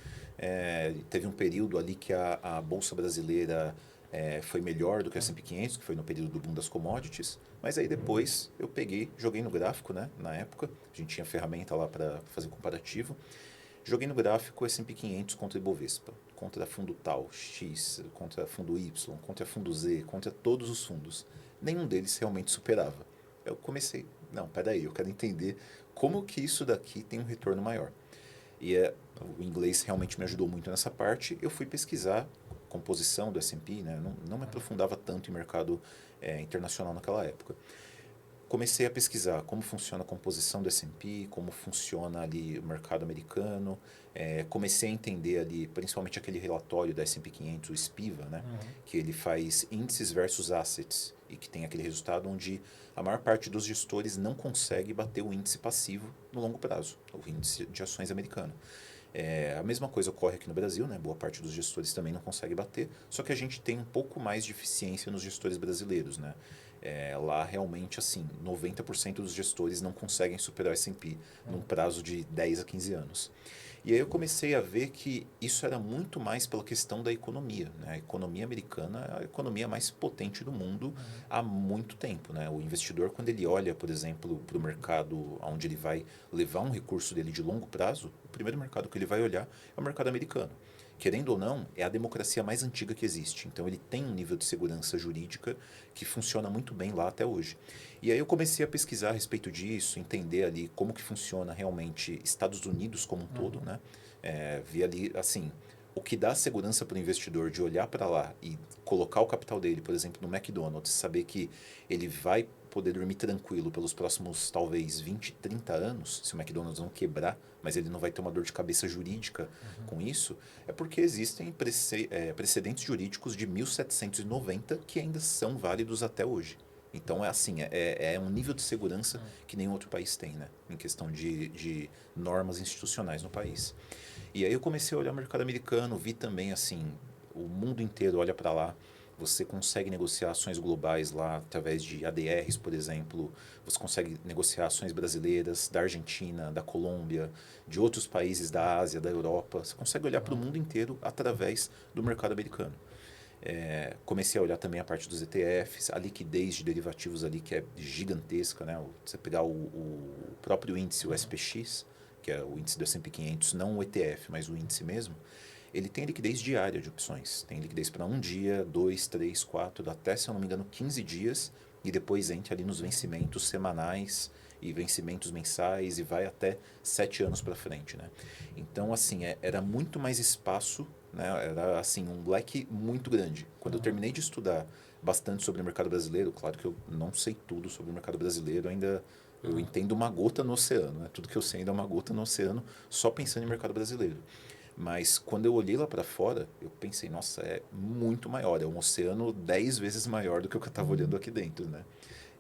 teve um período ali que a Bolsa Brasileira foi melhor do que o S&P 500, que foi no período do boom das commodities, mas aí depois eu peguei, joguei no gráfico, né, na época, a gente tinha ferramenta lá para fazer comparativo, joguei no gráfico S&P 500 contra Ibovespa, contra fundo tal, X, contra fundo Y, contra fundo Z, contra todos os fundos. Nenhum deles realmente superava. Eu comecei, não, peraí, eu quero entender como que isso daqui tem um retorno maior. E o inglês realmente me ajudou muito nessa parte. Eu fui pesquisar composição do S&P, né? Não me aprofundava tanto em mercado internacional naquela época. Comecei a pesquisar como funciona a composição do S&P, como funciona ali o mercado americano. Comecei a entender ali, principalmente aquele relatório da S&P 500, o SPIVA, né? Que ele faz índices versus assets e que tem aquele resultado onde a maior parte dos gestores não consegue bater o índice passivo no longo prazo, o índice de ações americano. A mesma coisa ocorre aqui no Brasil, né? Boa parte dos gestores também não consegue bater, só que a gente tem um pouco mais de eficiência nos gestores brasileiros, né? Lá realmente, assim, 90% dos gestores não conseguem superar o S&P num prazo de 10 a 15 anos. E aí eu comecei a ver que isso era muito mais pela questão da economia, né? A economia americana é a economia mais potente do mundo há muito tempo, né? O investidor, quando ele olha, por exemplo, para o mercado onde ele vai levar um recurso dele de longo prazo, o primeiro mercado que ele vai olhar é o mercado americano. Querendo ou não, é a democracia mais antiga que existe. Então ele tem um nível de segurança jurídica que funciona muito bem lá até hoje. E aí eu comecei a pesquisar a respeito disso, entender ali como que funciona realmente Estados Unidos como um todo, né? Vi ali, assim, o que dá segurança para o investidor de olhar para lá e colocar o capital dele, por exemplo, no McDonald's, saber que ele vai poder dormir tranquilo pelos próximos, talvez, 20, 30 anos, se o McDonald's não quebrar, mas ele não vai ter uma dor de cabeça jurídica com isso, é porque existem precedentes jurídicos de 1790 que ainda são válidos até hoje. Então, é assim, é um nível de segurança que nenhum outro país tem, né? Em questão de normas institucionais no país. E aí eu comecei a olhar o mercado americano, vi também, assim, o mundo inteiro olha para lá. Você consegue negociar ações globais lá através de ADRs, por exemplo. Você consegue negociar ações brasileiras da Argentina, da Colômbia, de outros países da Ásia, da Europa. Você consegue olhar para o mundo inteiro através do mercado americano. Comecei a olhar também a parte dos ETFs, a liquidez de derivativos ali que é gigantesca, né? Você pegar o próprio índice, o SPX, que é o índice do S&P 500, não o ETF, mas o índice mesmo, ele tem liquidez diária de opções. Tem liquidez para um dia, 2, 3, 4, até, se eu não me engano, 15 dias, e depois entra ali nos vencimentos semanais e vencimentos mensais e vai até 7 anos para frente, né? Então, assim, era muito mais espaço, né? Era, assim, um leque muito grande. Quando eu terminei de estudar bastante sobre o mercado brasileiro, claro que eu não sei tudo sobre o mercado brasileiro, ainda eu entendo uma gota no oceano, né? Tudo que eu sei ainda é uma gota no oceano, só pensando em mercado brasileiro. Mas quando eu olhei lá para fora, eu pensei, nossa, é muito maior, é um oceano 10 vezes maior do que o que eu estava olhando aqui dentro, né?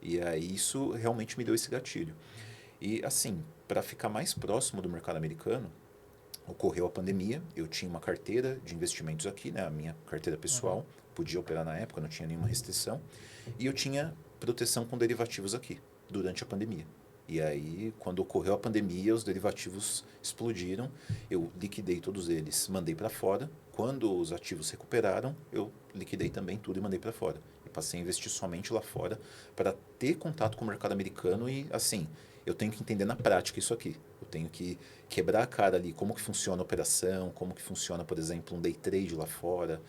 E aí isso realmente me deu esse gatilho. E assim, para ficar mais próximo do mercado americano, ocorreu a pandemia, eu tinha uma carteira de investimentos aqui, né, a minha carteira pessoal, podia operar na época, não tinha nenhuma restrição, e eu tinha proteção com derivativos aqui, durante a pandemia. E aí, quando ocorreu a pandemia, os derivativos explodiram, eu liquidei todos eles, mandei para fora. Quando os ativos recuperaram, eu liquidei também tudo e mandei para fora. E passei a investir somente lá fora para ter contato com o mercado americano e, assim, eu tenho que entender na prática isso aqui. Eu tenho que quebrar a cara ali, como que funciona a operação, como que funciona, por exemplo, um day trade lá fora,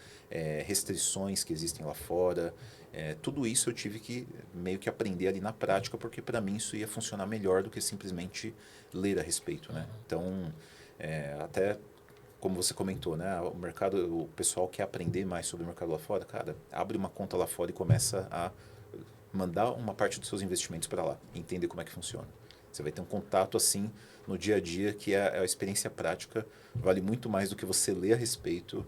restrições que existem lá fora. Tudo isso eu tive que meio que aprender ali na prática, porque para mim isso ia funcionar melhor do que simplesmente ler a respeito, né? Então, até como você comentou, né? O mercado, o pessoal quer aprender mais sobre o mercado lá fora, cara, abre uma conta lá fora e começa a mandar uma parte dos seus investimentos para lá, entender como é que funciona. Você vai ter um contato assim no dia a dia que a experiência prática vale muito mais do que você ler a respeito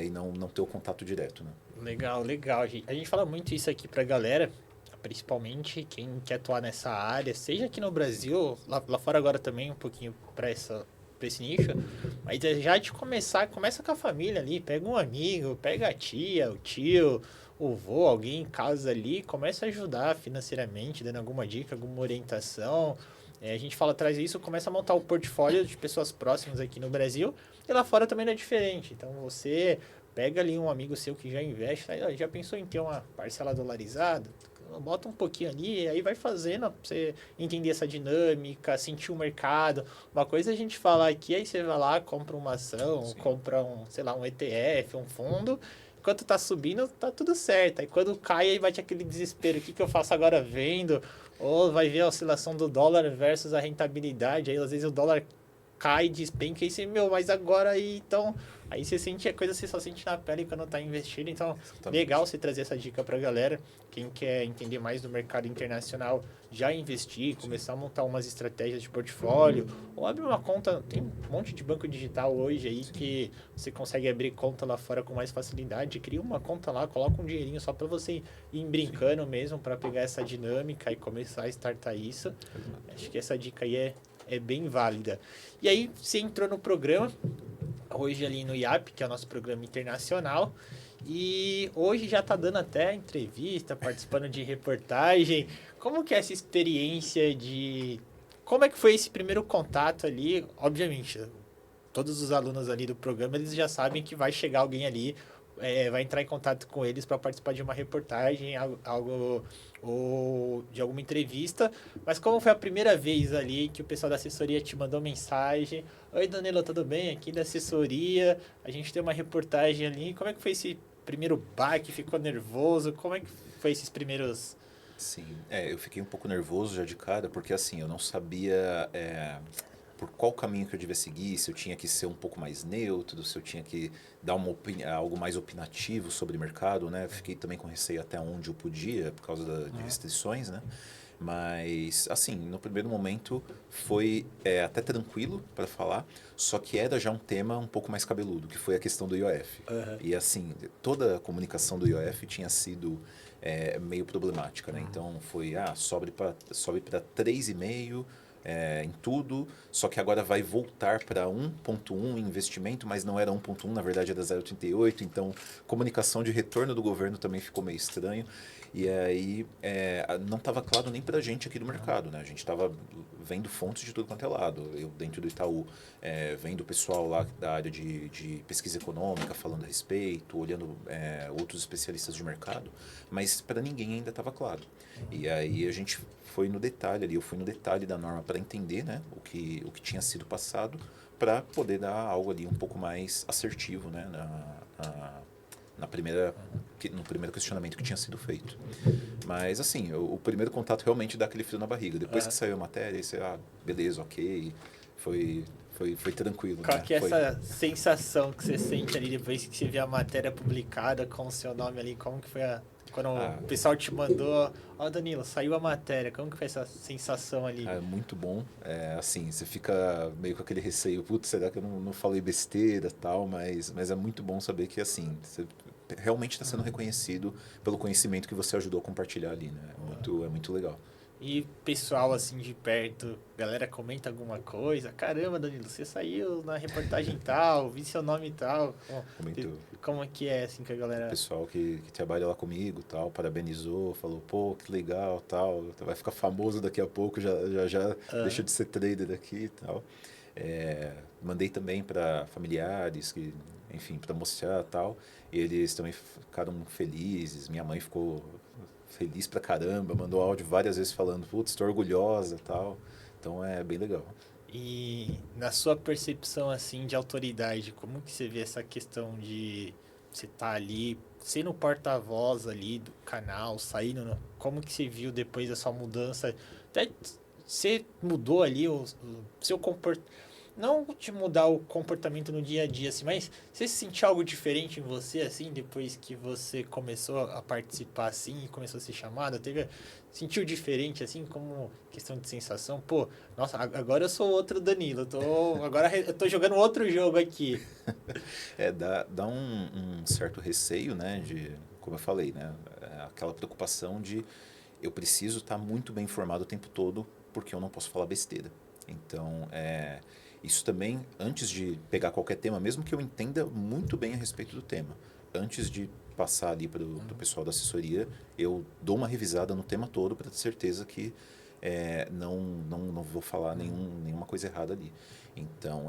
e não ter o contato direto, né? Legal, legal. A gente fala muito isso aqui pra galera, principalmente quem quer atuar nessa área, seja aqui no Brasil, lá fora agora também um pouquinho pra esse nicho, mas já de começar, começa com a família ali, pega um amigo, pega a tia, o tio, o vô, alguém em casa ali, começa a ajudar financeiramente, dando alguma dica, alguma orientação. A gente fala, traz isso, começa a montar um portfólio de pessoas próximas aqui no Brasil, e lá fora também não é diferente. Então você pega ali um amigo seu que já investe, aí, já pensou em ter uma parcela dolarizada? Bota um pouquinho ali, aí vai fazendo pra você entender essa dinâmica, sentir o mercado. Uma coisa é a gente falar aqui, aí você vai lá, compra uma ação, Sim. compra sei lá, um ETF, um fundo. Enquanto tá subindo, tá tudo certo. Aí quando cai, aí bate aquele desespero. O que eu faço agora? Vendo? Ou vai ver a oscilação do dólar versus a rentabilidade. Aí às vezes o dólar cai, despenca, e você, mas agora aí, então... Aí você sente a coisa, você só sente na pele quando tá investindo. Então, Exatamente. legal você trazer essa dica pra galera. Quem quer entender mais do mercado internacional, já investir, começar a montar umas estratégias de portfólio, ou abrir uma conta. Tem um monte de banco digital hoje aí que você consegue abrir conta lá fora com mais facilidade. Cria uma conta lá, coloca um dinheirinho só para você ir brincando mesmo, para pegar essa dinâmica e começar a startar isso. Acho que essa dica aí é bem válida. E aí, você entrou no programa, hoje ali no IAP, que é o nosso programa internacional, E hoje já tá dando até entrevista, participando de reportagem. Como que é essa experiência de... Como é que foi esse primeiro contato ali? Obviamente, todos os alunos ali do programa, eles já sabem que vai chegar alguém ali, vai entrar em contato com eles para participar de uma reportagem, algo ou de alguma entrevista. Mas como foi a primeira vez ali que o pessoal da assessoria te mandou mensagem? Oi, Danilo, tudo bem? Aqui da assessoria, a gente tem uma reportagem ali. Como é que foi esse primeiro baque? Ficou nervoso? Como é que foi esses primeiros... Sim, eu fiquei um pouco nervoso já de cara, porque assim, eu não sabia por qual caminho que eu devia seguir, se eu tinha que ser um pouco mais neutro, se eu tinha que dar algo mais opinativo sobre o mercado, né? Fiquei também com receio até onde eu podia, por causa de restrições, né? Mas, assim, no primeiro momento foi até tranquilo para falar, só que era já um tema um pouco mais cabeludo, que foi a questão do IOF. Uhum. E, assim, toda a comunicação do IOF tinha sido meio problemática, né? Então, foi, sobe para 3,5 em tudo, só que agora vai voltar para 1,1 em investimento, mas não era 1,1, na verdade era 0,38, então comunicação de retorno do governo também ficou meio estranho. E aí não estava claro nem para a gente aqui do mercado, né? A gente estava vendo fontes de tudo quanto é lado. Eu, dentro do Itaú, vendo o pessoal lá da área de pesquisa econômica falando a respeito, olhando outros especialistas de mercado, mas para ninguém ainda estava claro. E aí a gente foi no detalhe ali, eu fui no detalhe da norma para entender, né, o que tinha sido passado, para poder dar algo ali um pouco mais assertivo, né, no primeiro questionamento que tinha sido feito. Mas, assim, o primeiro contato realmente dá aquele frio na barriga. Depois que saiu a matéria, aí você, beleza, ok, foi tranquilo. Qual né? que é essa sensação que você sente ali depois que você vê a matéria publicada com o seu nome ali? Como que foi quando o pessoal te mandou, Danilo, saiu a matéria, como que foi essa sensação ali? É muito bom. Assim, você fica meio com aquele receio, putz, será que eu não falei besteira e tal, mas é muito bom saber que, assim, você realmente está sendo reconhecido pelo conhecimento que você ajudou a compartilhar ali, né? É muito legal. E pessoal assim de perto, galera comenta alguma coisa, caramba, Danilo, você saiu na reportagem tal, vi seu nome e tal. Comentou. Como é que é assim que a O galera... pessoal que trabalha lá comigo, tal, parabenizou, falou, pô, que legal, tal, vai ficar famoso daqui a pouco, já deixa de ser trader daqui e tal. Mandei também para familiares, que, enfim, para mostrar tal, e eles também ficaram felizes, minha mãe ficou feliz pra caramba, mandou áudio várias vezes falando, putz, estou orgulhosa tal, então é bem legal. E na sua percepção assim de autoridade, como que você vê essa questão de você estar ali, sendo o porta-voz ali do canal, saindo, como que você viu depois dessa mudança? Até você mudou ali o seu comportamento, não de mudar o comportamento no dia a dia, assim, mas você sentiu algo diferente em você, assim, depois que você começou a participar, assim, e começou a ser chamado? Sentiu diferente, assim, como questão de sensação? Pô, nossa, agora eu sou outro Danilo, agora eu tô jogando outro jogo aqui. Dá um certo receio, né, como eu falei, né, aquela preocupação de eu preciso estar muito bem informado o tempo todo, porque eu não posso falar besteira. Então, isso também, antes de pegar qualquer tema, mesmo que eu entenda muito bem a respeito do tema, antes de passar ali para o pessoal da assessoria, eu dou uma revisada no tema todo para ter certeza que não vou falar nenhuma coisa errada ali. Então,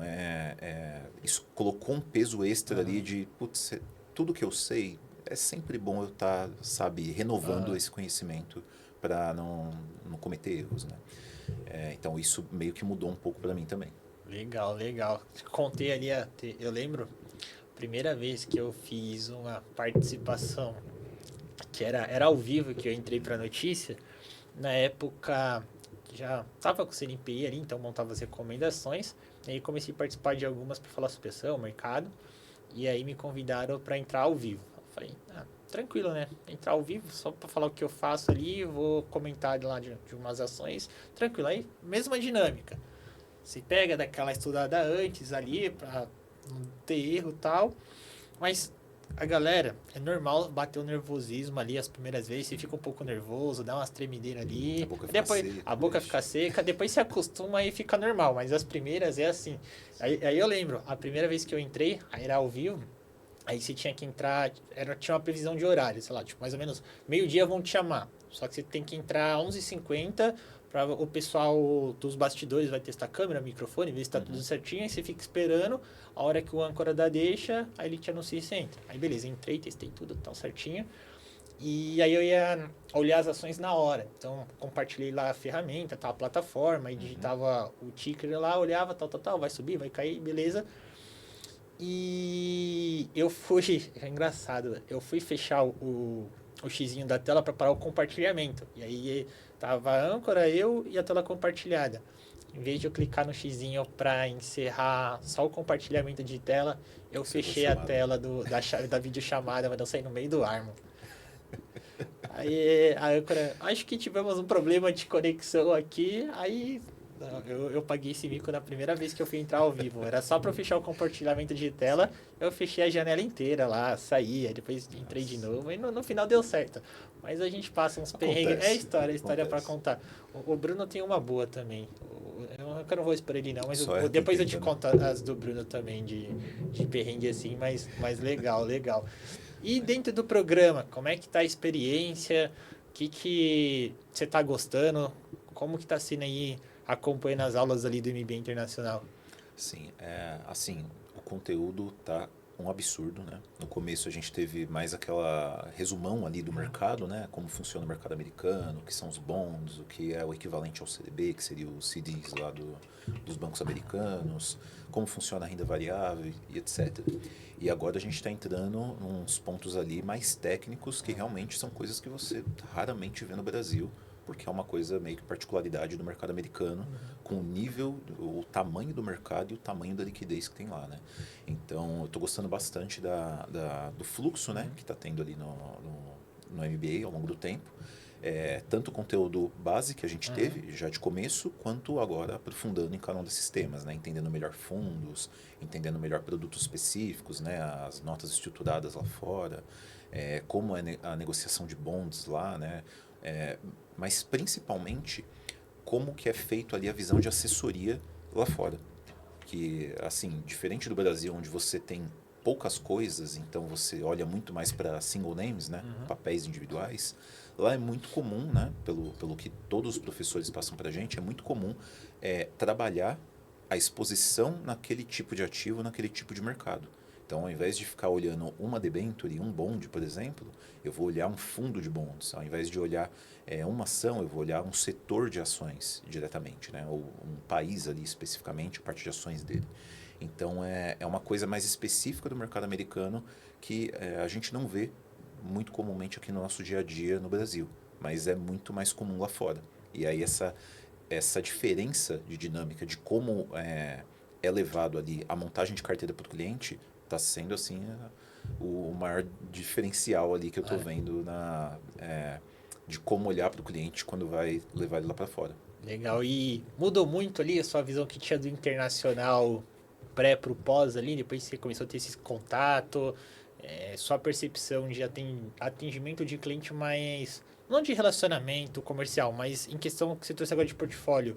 isso colocou um peso extra ali de, putz, tudo que eu sei, é sempre bom eu estar, sabe, renovando esse conhecimento para não cometer erros, né? Então, isso meio que mudou um pouco para mim também. Legal, legal. Contei ali, eu lembro, primeira vez que eu fiz uma participação, que era ao vivo, que eu entrei para notícia, na época já tava com o CNPI ali, então montava as recomendações, e aí comecei a participar de algumas para falar sobre o mercado, e aí me convidaram para entrar ao vivo. Eu falei, tranquilo, né? Entrar ao vivo só para falar o que eu faço ali, vou comentar lá de umas ações, tranquilo. Aí, mesma dinâmica. Você pega daquela estudada antes ali para não ter erro e tal. Mas a galera, é normal bater o nervosismo ali as primeiras vezes. Você fica um pouco nervoso, dá umas tremideiras ali. Depois a boca fica seca, depois se acostuma e fica normal. Mas as primeiras é assim. Aí eu lembro, a primeira vez que eu entrei, aí era ao vivo. Aí você tinha que entrar, tinha uma previsão de horário, sei lá, tipo, mais ou menos meio-dia vão te chamar. Só que você tem que entrar às 11h50 para o pessoal dos bastidores vai testar câmera, microfone, ver se tá tudo certinho, aí você fica esperando, a hora que o âncora dá deixa, aí ele te anuncia e você entra. Aí beleza, entrei, testei tudo, tal certinho. E aí eu ia olhar as ações na hora. Então, compartilhei lá a ferramenta, tal, a plataforma, e digitava o ticker lá, olhava, tal, vai subir, vai cair, beleza. E eu fui, é engraçado, eu fui fechar o xizinho da tela para parar o compartilhamento. E aí tava a âncora, eu e a tela compartilhada. Em vez de eu clicar no xizinho para encerrar só o compartilhamento de tela, eu fechei a tela da videochamada, mas eu saí no meio do ar, mano. Aí a âncora, acho que tivemos um problema de conexão aqui, aí eu paguei esse mico na primeira vez que eu fui entrar ao vivo. Era só para eu fechar o compartilhamento de tela, eu fechei a janela inteira lá, saí, aí depois entrei de novo e no final deu certo. Mas a gente passa uns perrengues. É história para contar. O Bruno tem uma boa também. Eu não vou expor ele não, mas depois eu te conto as do Bruno também, de perrengue assim, mas legal, legal. E dentro do programa, como é que tá a experiência? O que você tá gostando? Como que tá sendo aí acompanhando as aulas ali do MBA Internacional? Sim, assim, o conteúdo tá um absurdo, né? No começo a gente teve mais aquela resumão ali do mercado, né? Como funciona o mercado americano, o que são os bonds, o que é o equivalente ao CDB, que seria os CDs lá dos bancos americanos, como funciona a renda variável e etc. E agora a gente está entrando nos pontos ali mais técnicos que realmente são coisas que você raramente vê no Brasil, porque é uma coisa meio que particularidade do mercado americano, com o nível, o tamanho do mercado e o tamanho da liquidez que tem lá, né? Então, eu estou gostando bastante do fluxo, né, que está tendo ali no MBA ao longo do tempo. Tanto o conteúdo base que a gente teve já de começo, quanto agora aprofundando em cada um desses temas, né? Entendendo melhor fundos, entendendo melhor produtos específicos, né? As notas estruturadas lá fora, como é a negociação de bonds lá, né? Mas principalmente como que é feito ali a visão de assessoria lá fora. Que, assim, diferente do Brasil, onde você tem poucas coisas, então você olha muito mais para single names, né? Papéis individuais. Lá é muito comum, né? Pelo que todos os professores passam para a gente, é muito comum trabalhar a exposição naquele tipo de ativo, naquele tipo de mercado. Então, ao invés de ficar olhando uma debenture, um bond, por exemplo, eu vou olhar um fundo de bonds. Ao invés de olhar uma ação, eu vou olhar um setor de ações diretamente, né? Ou um país ali especificamente, a parte de ações dele. Então, é uma coisa mais específica do mercado americano que a gente não vê muito comumente aqui no nosso dia a dia no Brasil, mas é muito mais comum lá fora. E aí essa diferença de dinâmica de como é levado ali a montagem de carteira para o cliente está sendo assim o maior diferencial ali que eu estou vendo de como olhar para o cliente quando vai levar ele lá para fora. Legal. E mudou muito ali a sua visão que tinha do internacional pré pro pós ali, depois que você começou a ter esse contato, sua percepção de atendimento de cliente mais, não de relacionamento comercial, mas em questão que você trouxe agora de portfólio.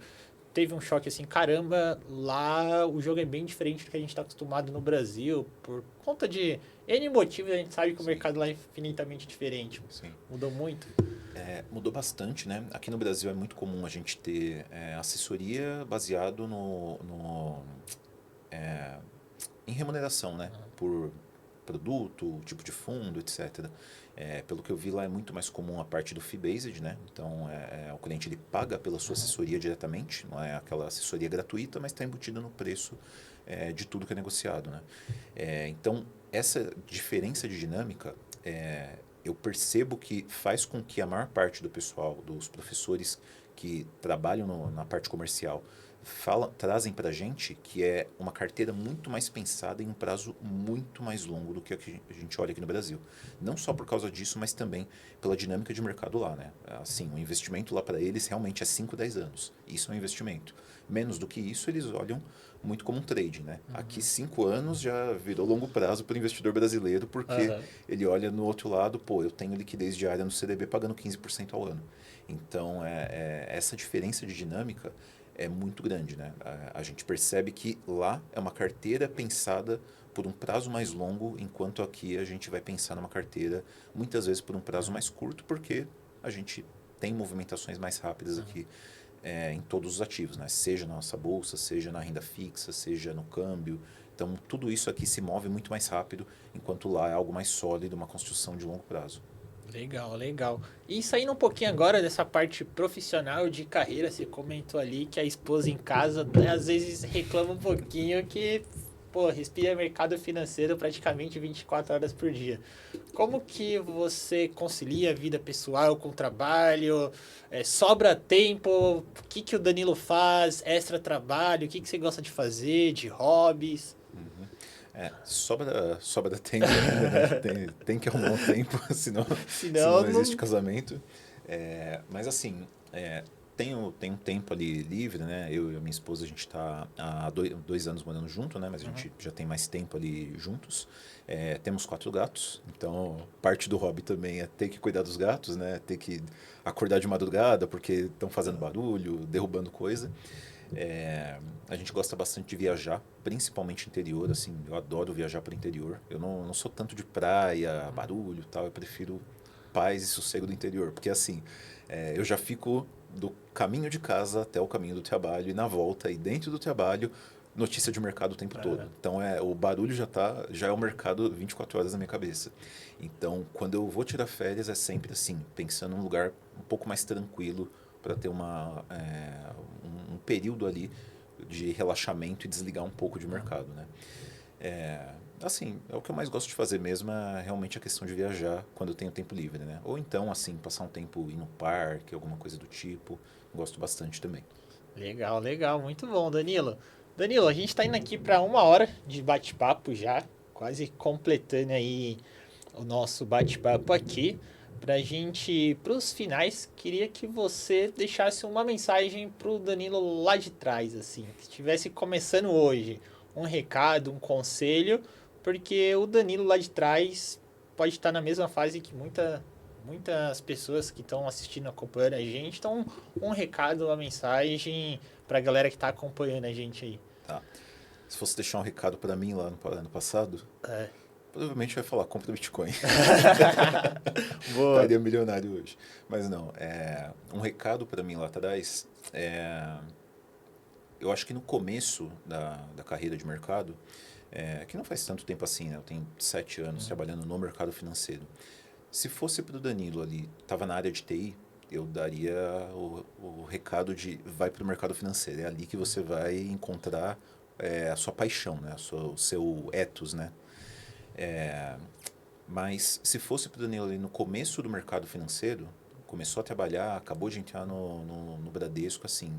Teve um choque assim, caramba, lá o jogo é bem diferente do que a gente está acostumado no Brasil, por conta de N motivos, a gente sabe que o mercado lá é infinitamente diferente. Sim. Mudou muito? Mudou bastante, né? Aqui no Brasil é muito comum a gente ter assessoria baseado em remuneração, né? Por produto, tipo de fundo, etc. Pelo que eu vi lá é muito mais comum a parte do fee-based, né? Então o cliente ele paga pela sua assessoria diretamente, não é aquela assessoria gratuita, mas está embutida no preço de tudo que é negociado, né? Então essa diferença de dinâmica eu percebo que faz com que a maior parte do pessoal, dos professores que trabalham na parte comercial, trazem para a gente que é uma carteira muito mais pensada em um prazo muito mais longo do que a gente olha aqui no Brasil. Não só por causa disso, mas também pela dinâmica de mercado lá, né? Assim, o investimento lá para eles realmente é 5, 10 anos. Isso é um investimento. Menos do que isso, eles olham muito como um trade, né? Aqui 5 anos já virou longo prazo para o investidor brasileiro, porque ele olha no outro lado, pô, eu tenho liquidez diária no CDB pagando 15% ao ano. Então, essa diferença de dinâmica é muito grande, né? A gente percebe que lá é uma carteira pensada por um prazo mais longo, enquanto aqui a gente vai pensar numa carteira muitas vezes por um prazo mais curto, porque a gente tem movimentações mais rápidas aqui em todos os ativos, né? Seja na nossa bolsa, seja na renda fixa, seja no câmbio. Então, tudo isso aqui se move muito mais rápido, enquanto lá é algo mais sólido, uma construção de longo prazo. Legal, legal. E saindo um pouquinho agora dessa parte profissional de carreira, você comentou ali que a esposa em casa, né, às vezes reclama um pouquinho que, pô, respira mercado financeiro praticamente 24 horas por dia. Como que você concilia a vida pessoal com o trabalho? Sobra tempo? O que que o Danilo faz? Extra trabalho? O que que você gosta de fazer? De hobbies? Sobra tempo ainda, né? Tem que arrumar um tempo, senão Senão, não existe não... casamento. Mas assim, tem um tempo ali livre, né? Eu e a minha esposa, a gente está há 2 anos morando junto, né? Mas a gente já tem mais tempo ali juntos. Temos 4 gatos, então parte do hobby também é ter que cuidar dos gatos, né? Ter que acordar de madrugada porque estão fazendo barulho, derrubando coisa. A gente gosta bastante de viajar, principalmente interior, assim, eu adoro viajar para o interior. Eu não sou tanto de praia, barulho e tal, eu prefiro paz e sossego do interior, porque assim, eu já fico do caminho de casa até o caminho do trabalho e na volta e dentro do trabalho, notícia de mercado o tempo todo. Então o barulho já é o mercado 24 horas na minha cabeça. Então, quando eu vou tirar férias é sempre assim, pensando num lugar um pouco mais tranquilo para ter um período ali de relaxamento e desligar um pouco de mercado, né? Assim, é o que eu mais gosto de fazer mesmo, é realmente a questão de viajar quando eu tenho tempo livre, né? Ou então, assim, passar um tempo ir no parque, alguma coisa do tipo. Gosto bastante também. Legal, legal, muito bom, Danilo. Danilo, a gente está indo aqui para 1 hora de bate-papo já, quase completando aí o nosso bate-papo aqui. Pra gente, pros finais, queria que você deixasse uma mensagem pro Danilo lá de trás, assim, que estivesse começando hoje, um recado, um conselho, porque o Danilo lá de trás pode estar na mesma fase que muitas pessoas que estão assistindo, acompanhando a gente. Então, um recado, uma mensagem pra galera que tá acompanhando a gente aí. Tá. Se fosse deixar um recado para mim lá no ano passado, provavelmente vai falar, compra Bitcoin. Boa. Estaria milionário hoje. Mas não, um recado para mim lá atrás, eu acho que no começo da carreira de mercado, que não faz tanto tempo assim, né? Eu tenho 7 anos trabalhando no mercado financeiro. Se fosse para o Danilo ali, estava na área de TI, eu daria o recado de vai para o mercado financeiro. É ali que você vai encontrar a sua paixão, né? O seu ethos, né? Mas se fosse para o Danilo ali no começo do mercado financeiro, começou a trabalhar, acabou de entrar no Bradesco, assim,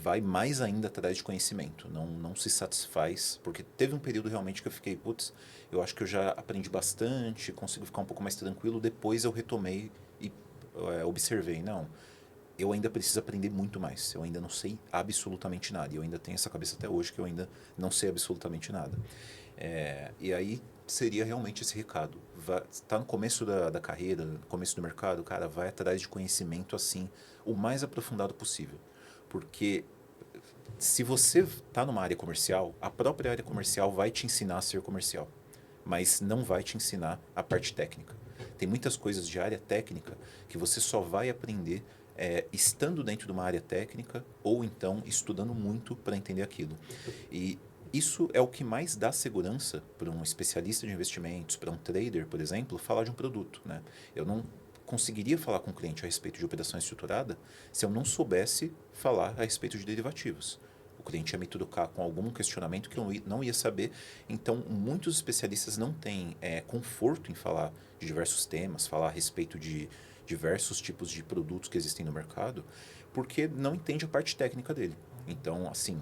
vai mais ainda atrás de conhecimento. Não se satisfaz, porque teve um período realmente que eu fiquei, putz, eu acho que eu já aprendi bastante, consigo ficar um pouco mais tranquilo. Depois eu retomei e observei, não, eu ainda preciso aprender muito mais. Eu ainda não sei absolutamente nada. E eu ainda tenho essa cabeça até hoje que eu ainda não sei absolutamente nada. E aí seria realmente esse recado. Está no começo da carreira, no começo do mercado, cara, vai atrás de conhecimento assim, o mais aprofundado possível. Porque se você está numa área comercial, a própria área comercial vai te ensinar a ser comercial, mas não vai te ensinar a parte técnica. Tem muitas coisas de área técnica que você só vai aprender estando dentro de uma área técnica ou então estudando muito para entender aquilo. E isso é o que mais dá segurança para um especialista de investimentos, para um trader, por exemplo, falar de um produto, né? Eu não conseguiria falar com o cliente a respeito de operação estruturada se eu não soubesse falar a respeito de derivativos. O cliente ia me trucar com algum questionamento que eu não ia saber. Então, muitos especialistas não têm conforto em falar de diversos temas, falar a respeito de diversos tipos de produtos que existem no mercado, porque não entende a parte técnica dele. Então, assim,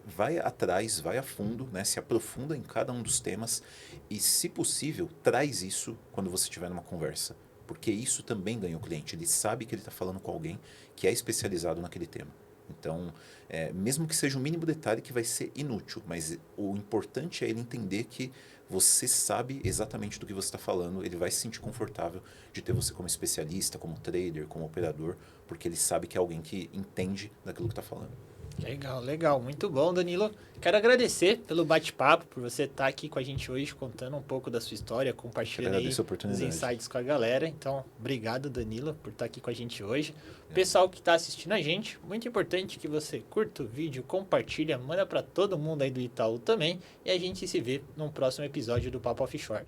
vai atrás, vai a fundo, né? Se aprofunda em cada um dos temas e, se possível, traz isso quando você estiver numa conversa. Porque isso também ganha o cliente. Ele sabe que ele está falando com alguém que é especializado naquele tema. Então, mesmo que seja um mínimo detalhe que vai ser inútil, mas o importante é ele entender que você sabe exatamente do que você está falando, ele vai se sentir confortável de ter você como especialista, como trader, como operador, porque ele sabe que é alguém que entende daquilo que está falando. Legal, legal. Muito bom, Danilo. Quero agradecer pelo bate-papo, por você estar aqui com a gente hoje, contando um pouco da sua história, compartilhando aí Agradeço a os oportunidade. insights com a galera. Então, obrigado, Danilo, por estar aqui com a gente hoje. Pessoal que está assistindo a gente, muito importante que você curta o vídeo, compartilha, manda para todo mundo aí do Itaú também. E a gente se vê num próximo episódio do Papo Offshore.